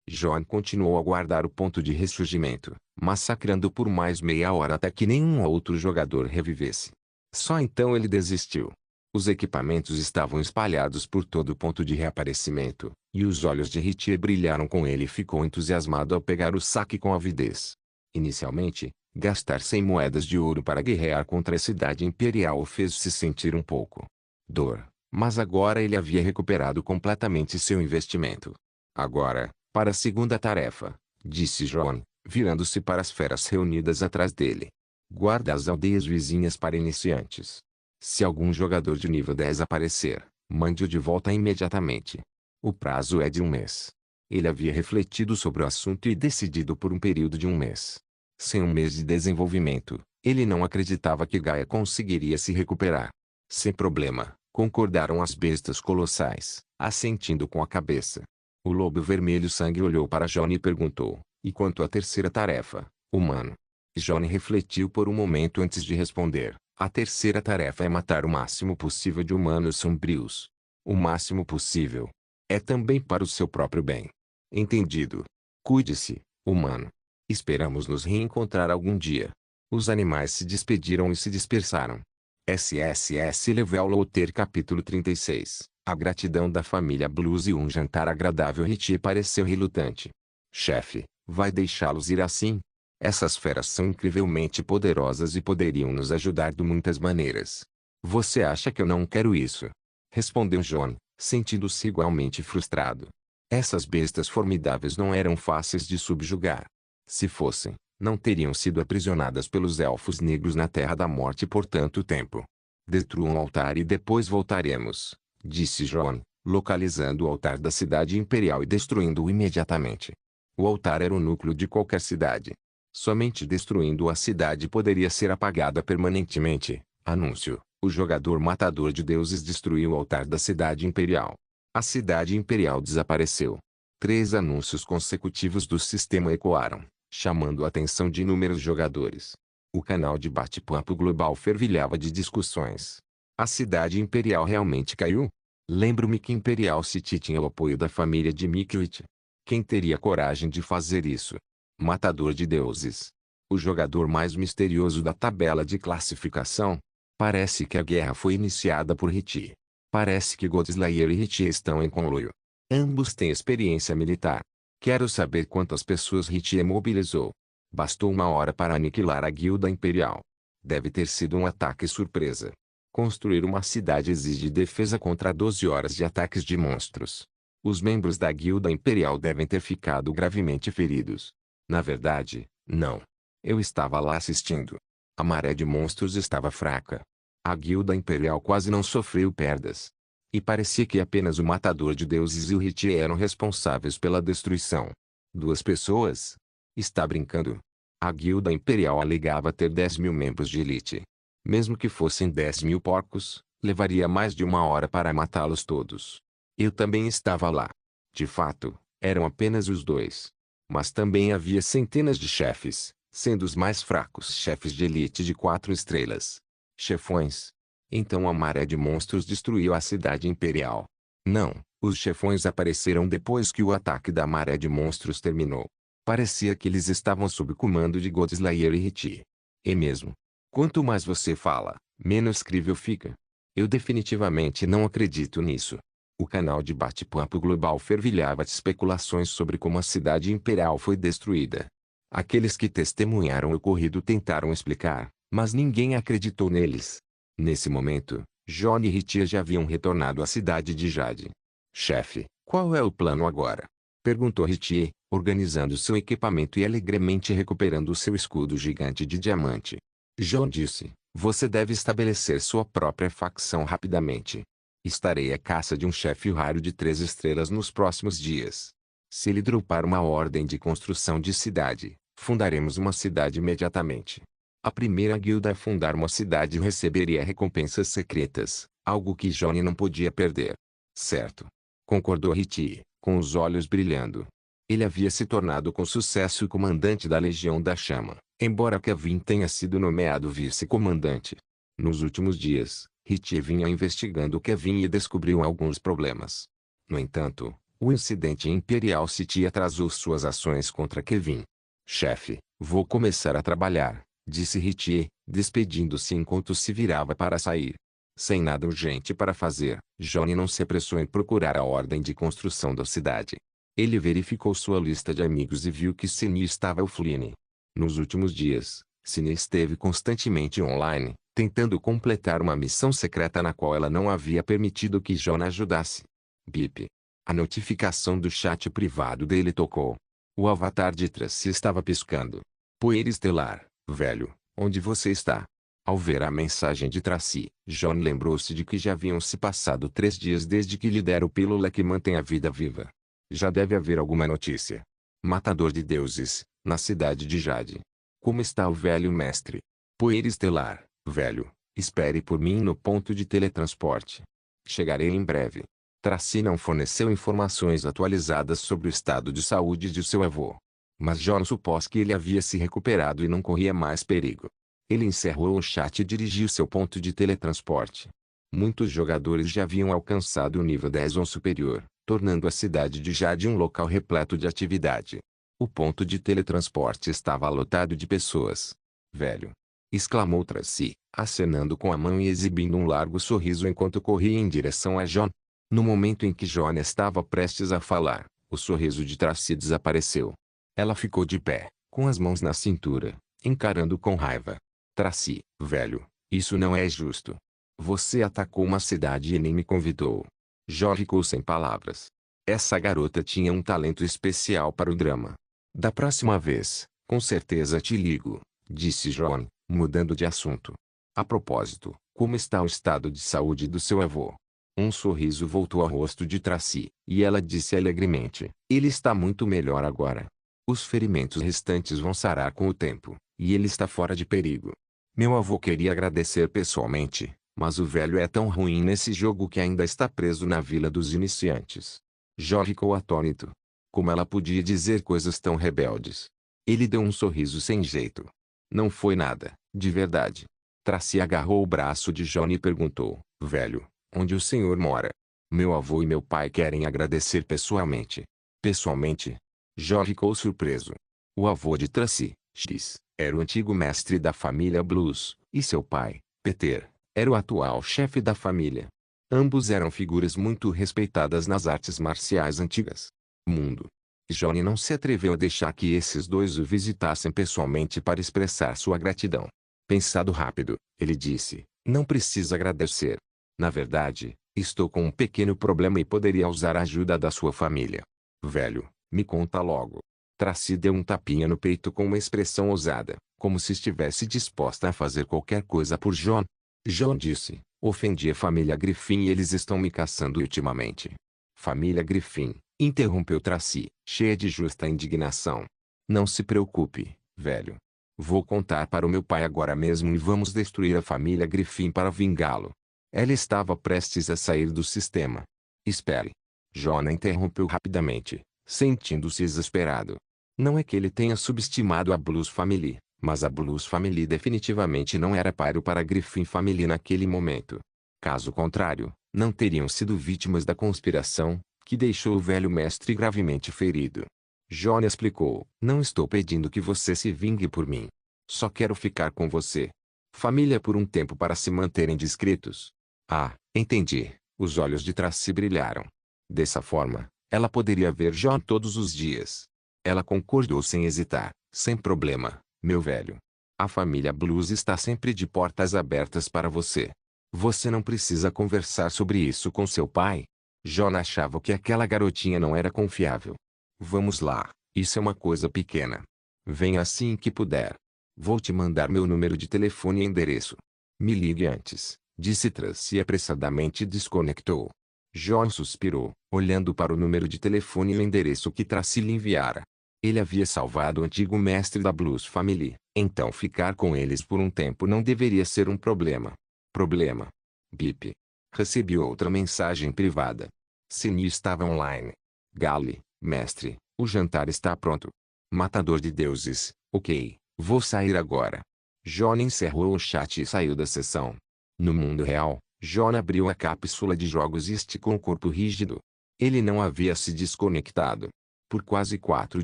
Jon continuou a guardar o ponto de ressurgimento, massacrando por mais meia hora até que nenhum outro jogador revivesse. Só então ele desistiu. Os equipamentos estavam espalhados por todo o ponto de reaparecimento, e os olhos de Ritie brilharam com ele e ficou entusiasmado ao pegar o saque com avidez. Inicialmente, gastar 100 moedas de ouro para guerrear contra a cidade imperial o fez se sentir um pouco. Dor. Mas agora ele havia recuperado completamente seu investimento. Agora, para a segunda tarefa, disse John, virando-se para as feras reunidas atrás dele. Guarda as aldeias vizinhas para iniciantes. Se algum jogador de nível 10 aparecer, mande-o de volta imediatamente. O prazo é de um mês. Ele havia refletido sobre o assunto e decidido por um período de um mês. Sem um mês de desenvolvimento, ele não acreditava que Gaia conseguiria se recuperar. Sem problema, concordaram as bestas colossais, assentindo com a cabeça. O lobo vermelho sangue olhou para Johnny e perguntou, e quanto à terceira tarefa, humano? Johnny refletiu por um momento antes de responder. A terceira tarefa é matar o máximo possível de humanos sombrios. O máximo possível. É também para o seu próprio bem. Entendido. Cuide-se, humano. Esperamos nos reencontrar algum dia. Os animais se despediram e se dispersaram. SSS Level Loter Capítulo 36. A gratidão da família Blues e um jantar agradável. Richie pareceu relutante. Chefe, vai deixá-los ir assim? Essas feras são incrivelmente poderosas e poderiam nos ajudar de muitas maneiras. Você acha que eu não quero isso? Respondeu John, sentindo-se igualmente frustrado. Essas bestas formidáveis não eram fáceis de subjugar. Se fossem, não teriam sido aprisionadas pelos elfos negros na Terra da Morte por tanto tempo. Destruam o altar e depois voltaremos, disse John, localizando o altar da cidade imperial e destruindo-o imediatamente. O altar era o núcleo de qualquer cidade. Somente destruindo a cidade poderia ser apagada permanentemente. Anúncio: o jogador matador de deuses destruiu o altar da cidade imperial. A cidade imperial desapareceu. 3 anúncios consecutivos do sistema ecoaram, chamando a atenção de inúmeros jogadores. O canal de bate-papo global fervilhava de discussões. A cidade imperial realmente caiu? Lembro-me que Imperial City tinha o apoio da família de Miklit. Quem teria coragem de fazer isso? Matador de deuses. O jogador mais misterioso da tabela de classificação. Parece que a guerra foi iniciada por Richie. Parece que Godslayer e Richie estão em conluio. Ambos têm experiência militar. Quero saber quantas pessoas Richie mobilizou. Bastou 1 hora para aniquilar a guilda imperial. Deve ter sido um ataque surpresa. Construir uma cidade exige defesa contra 12 horas de ataques de monstros. Os membros da guilda imperial devem ter ficado gravemente feridos. Na verdade, não. Eu estava lá assistindo. A maré de monstros estava fraca. A guilda imperial quase não sofreu perdas. E parecia que apenas o matador de deuses e o Richie eram responsáveis pela destruição. 2 pessoas? Está brincando? A guilda imperial alegava ter 10.000 membros de elite. Mesmo que fossem 10.000 porcos, levaria mais de 1 hora para matá-los todos. Eu também estava lá. De fato, eram apenas os 2. Mas também havia centenas de chefes, sendo os mais fracos chefes de elite de 4 estrelas. Chefões. Então a maré de monstros destruiu a cidade imperial. Não, os chefões apareceram depois que o ataque da maré de monstros terminou. Parecia que eles estavam sob comando de Godslayer e Richie. E mesmo. Quanto mais você fala, menos crível fica. Eu definitivamente não acredito nisso. O canal de bate-papo global fervilhava de especulações sobre como a cidade imperial foi destruída. Aqueles que testemunharam o ocorrido tentaram explicar, mas ninguém acreditou neles. Nesse momento, John e Richie já haviam retornado à cidade de Jade. Chefe, qual é o plano agora? Perguntou Richie, organizando seu equipamento e alegremente recuperando seu escudo gigante de diamante. John disse, você deve estabelecer sua própria facção rapidamente. Estarei à caça de um chefe raro de 3 estrelas nos próximos dias. Se ele dropar uma ordem de construção de cidade, fundaremos uma cidade imediatamente. A primeira guilda a fundar uma cidade receberia recompensas secretas, algo que Johnny não podia perder. Certo. Concordou Richie, com os olhos brilhando. Ele havia se tornado com sucesso o comandante da Legião da Chama, embora Kevin tenha sido nomeado vice-comandante. Nos últimos dias, Richie vinha investigando Kevin e descobriu alguns problemas. No entanto, o incidente em Imperial City atrasou suas ações contra Kevin. Chefe, vou começar a trabalhar, disse Richie, despedindo-se enquanto se virava para sair. Sem nada urgente para fazer, Johnny não se apressou em procurar a ordem de construção da cidade. Ele verificou sua lista de amigos e viu que Cine estava offline. Nos últimos dias, Cine esteve constantemente online, tentando completar uma missão secreta na qual ela não havia permitido que John ajudasse. Bip. A notificação do chat privado dele tocou. O avatar de Tracy estava piscando. Poeira estelar, velho, onde você está? Ao ver a mensagem de Tracy, John lembrou-se de que já haviam se passado 3 dias desde que lhe deram pílula que mantém a vida viva. Já deve haver alguma notícia. Matador de deuses, na cidade de Jade. Como está o velho mestre? Poeira estelar, velho, espere por mim no ponto de teletransporte. Chegarei em breve. Tracy não forneceu informações atualizadas sobre o estado de saúde de seu avô. Mas John supôs que ele havia se recuperado e não corria mais perigo. Ele encerrou o chat e dirigiu seu ponto de teletransporte. Muitos jogadores já haviam alcançado o nível 10 ou superior, tornando a cidade de Jade um local repleto de atividade. O ponto de teletransporte estava lotado de pessoas. Velho! Exclamou Tracy, acenando com a mão e exibindo um largo sorriso enquanto corria em direção a John. No momento em que John estava prestes a falar, o sorriso de Tracy desapareceu. Ela ficou de pé, com as mãos na cintura, encarando com raiva. Tracy, velho, isso não é justo. Você atacou uma cidade e nem me convidou. John ficou sem palavras. Essa garota tinha um talento especial para o drama. Da próxima vez, com certeza te ligo, disse John, mudando de assunto. A propósito, como está o estado de saúde do seu avô? Um sorriso voltou ao rosto de Tracy, e ela disse alegremente, ele está muito melhor agora. Os ferimentos restantes vão sarar com o tempo, e ele está fora de perigo. Meu avô queria agradecer pessoalmente, mas o velho é tão ruim nesse jogo que ainda está preso na vila dos iniciantes. John ficou atônito. Como ela podia dizer coisas tão rebeldes? Ele deu um sorriso sem jeito. Não foi nada, de verdade. Tracy agarrou o braço de John e perguntou, velho, onde o senhor mora? Meu avô e meu pai querem agradecer pessoalmente. Pessoalmente? John ficou surpreso. O avô de Tracy, X, era o antigo mestre da família Blues, e seu pai, Peter, era o atual chefe da família. Ambos eram figuras muito respeitadas nas artes marciais antigas. Mundo. Johnny não se atreveu a deixar que esses dois o visitassem pessoalmente para expressar sua gratidão. Pensado rápido, ele disse, não precisa agradecer. Na verdade, estou com um pequeno problema e poderia usar a ajuda da sua família. Velho, me conta logo. Tracy deu um tapinha no peito com uma expressão ousada, como se estivesse disposta a fazer qualquer coisa por John. John disse, ofendi a família Griffin e eles estão me caçando ultimamente. Família Griffin, interrompeu Tracy, cheia de justa indignação. Não se preocupe, velho. Vou contar para o meu pai agora mesmo e vamos destruir a família Griffin para vingá-lo. Ela estava prestes a sair do sistema. Espere. John a interrompeu rapidamente, sentindo-se exasperado. Não é que ele tenha subestimado a Blues Family, mas a Blues Family definitivamente não era páreo para a Griffin Family naquele momento. Caso contrário, não teriam sido vítimas da conspiração, que deixou o velho mestre gravemente ferido. John explicou, não estou pedindo que você se vingue por mim. Só quero ficar com você. Família por um tempo para se manterem discretos. Ah, entendi. Os olhos de Tracy brilharam. Dessa forma, ela poderia ver John todos os dias. Ela concordou sem hesitar, sem problema, meu velho. A família Blues está sempre de portas abertas para você. Você não precisa conversar sobre isso com seu pai. John achava que aquela garotinha não era confiável. Vamos lá, isso é uma coisa pequena. Venha assim que puder. Vou te mandar meu número de telefone e endereço. Me ligue antes, disse Tracy e apressadamente desconectou. John suspirou, olhando para o número de telefone e o endereço que Tracy lhe enviara. Ele havia salvado o antigo mestre da Blues Family, então ficar com eles por um tempo não deveria ser um problema. Problema. Bip. Recebi outra mensagem privada. Cine estava online. Gale, mestre, o jantar está pronto. Matador de deuses, ok, vou sair agora. John encerrou o chat e saiu da sessão. No mundo real, John abriu a cápsula de jogos e esticou o corpo rígido. Ele não havia se desconectado por quase 4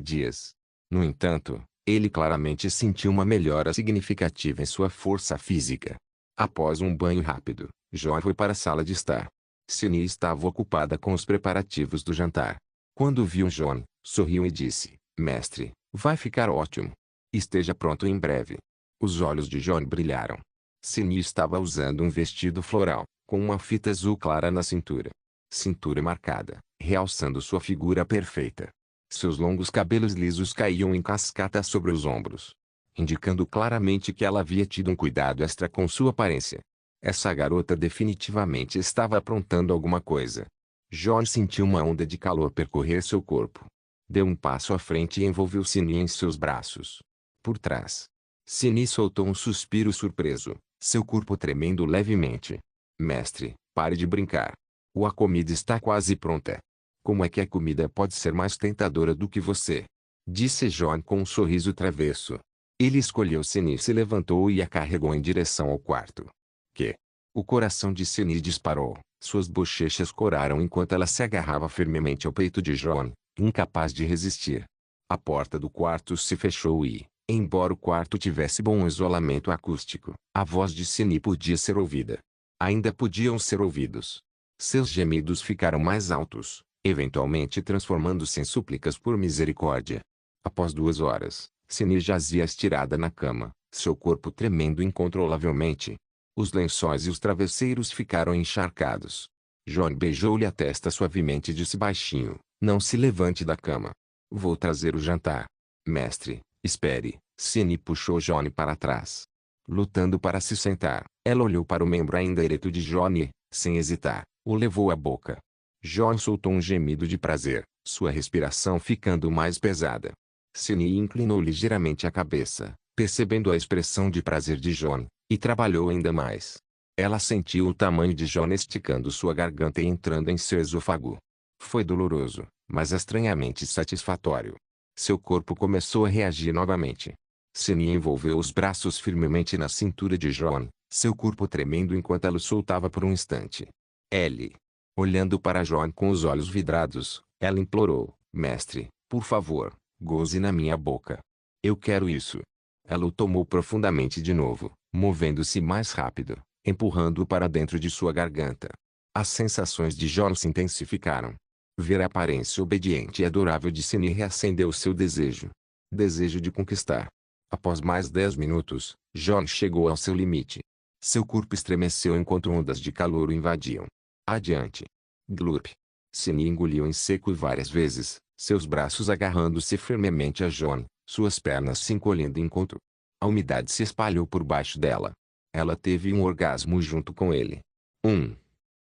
dias. No entanto, ele claramente sentiu uma melhora significativa em sua força física. Após um banho rápido, John foi para a sala de estar. Cine estava ocupada com os preparativos do jantar. Quando viu John, sorriu e disse, mestre, vai ficar ótimo. Esteja pronto em breve. Os olhos de John brilharam. Sini estava usando um vestido floral, com uma fita azul clara na cintura. Cintura marcada, realçando sua figura perfeita. Seus longos cabelos lisos caíam em cascata sobre os ombros, indicando claramente que ela havia tido um cuidado extra com sua aparência. Essa garota definitivamente estava aprontando alguma coisa. John sentiu uma onda de calor percorrer seu corpo. Deu um passo à frente e envolveu Sini em seus braços. Por trás. Sini soltou um suspiro surpreso, seu corpo tremendo levemente. Mestre, pare de brincar. A comida está quase pronta. Como é que a comida pode ser mais tentadora do que você? Disse John com um sorriso travesso. Ele escolheu Sini, se levantou e a carregou em direção ao quarto. Que? O coração de Sini disparou, suas bochechas coraram enquanto ela se agarrava firmemente ao peito de John, incapaz de resistir. A porta do quarto se fechou e, embora o quarto tivesse bom isolamento acústico, a voz de Sini podia ser ouvida. Ainda podiam ser ouvidos. Seus gemidos ficaram mais altos, eventualmente transformando-se em súplicas por misericórdia. Após 2 horas, Sini jazia estirada na cama, seu corpo tremendo incontrolavelmente. Os lençóis e os travesseiros ficaram encharcados. John beijou-lhe a testa suavemente e disse baixinho, não se levante da cama. Vou trazer o jantar. Mestre, espere. Sini puxou John para trás. Lutando para se sentar, ela olhou para o membro ainda ereto de John e, sem hesitar, o levou à boca. John soltou um gemido de prazer, sua respiração ficando mais pesada. Sini inclinou ligeiramente a cabeça, percebendo a expressão de prazer de John, e trabalhou ainda mais. Ela sentiu o tamanho de John esticando sua garganta e entrando em seu esôfago. Foi doloroso, mas estranhamente satisfatório. Seu corpo começou a reagir novamente. Sini envolveu os braços firmemente na cintura de John, seu corpo tremendo enquanto ela o soltava por um instante. Ellie. Olhando para John com os olhos vidrados, ela implorou, mestre, por favor, goze na minha boca. Eu quero isso. Ela o tomou profundamente de novo, movendo-se mais rápido, empurrando-o para dentro de sua garganta. As sensações de John se intensificaram. Ver a aparência obediente e adorável de Sini reacendeu seu desejo. Desejo de conquistar. Após mais 10 minutos, John chegou ao seu limite. Seu corpo estremeceu enquanto ondas de calor o invadiam. Adiante. Glurp. Sini engoliu em seco várias vezes, seus braços agarrando-se firmemente a John, suas pernas se encolhendo enquanto a umidade se espalhou por baixo dela. Ela teve um orgasmo junto com ele.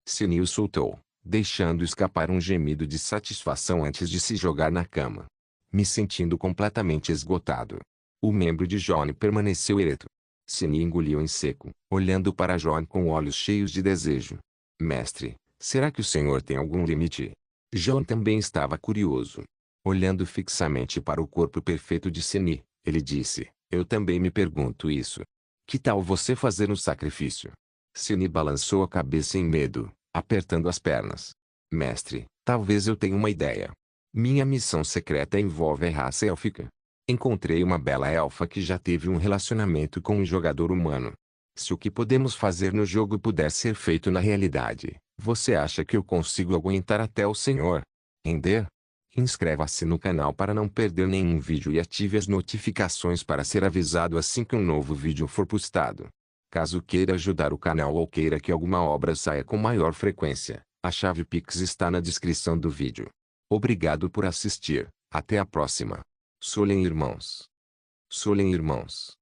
Sini o soltou, deixando escapar um gemido de satisfação antes de se jogar na cama. Me sentindo completamente esgotado. O membro de John permaneceu ereto. Sini engoliu em seco, olhando para John com olhos cheios de desejo. Mestre, será que o senhor tem algum limite? John também estava curioso. Olhando fixamente para o corpo perfeito de Sini, ele disse, eu também me pergunto isso. Que tal você fazer um sacrifício? Sini balançou a cabeça em medo, apertando as pernas. Mestre, talvez eu tenha uma ideia. Minha missão secreta envolve a raça élfica. Encontrei uma bela elfa que já teve um relacionamento com um jogador humano. Se o que podemos fazer no jogo puder ser feito na realidade, você acha que eu consigo aguentar até o senhor render? Inscreva-se no canal para não perder nenhum vídeo e ative as notificações para ser avisado assim que um novo vídeo for postado. Caso queira ajudar o canal ou queira que alguma obra saia com maior frequência, a chave Pix está na descrição do vídeo. Obrigado por assistir, até a próxima. Solem irmãos. Solem irmãos.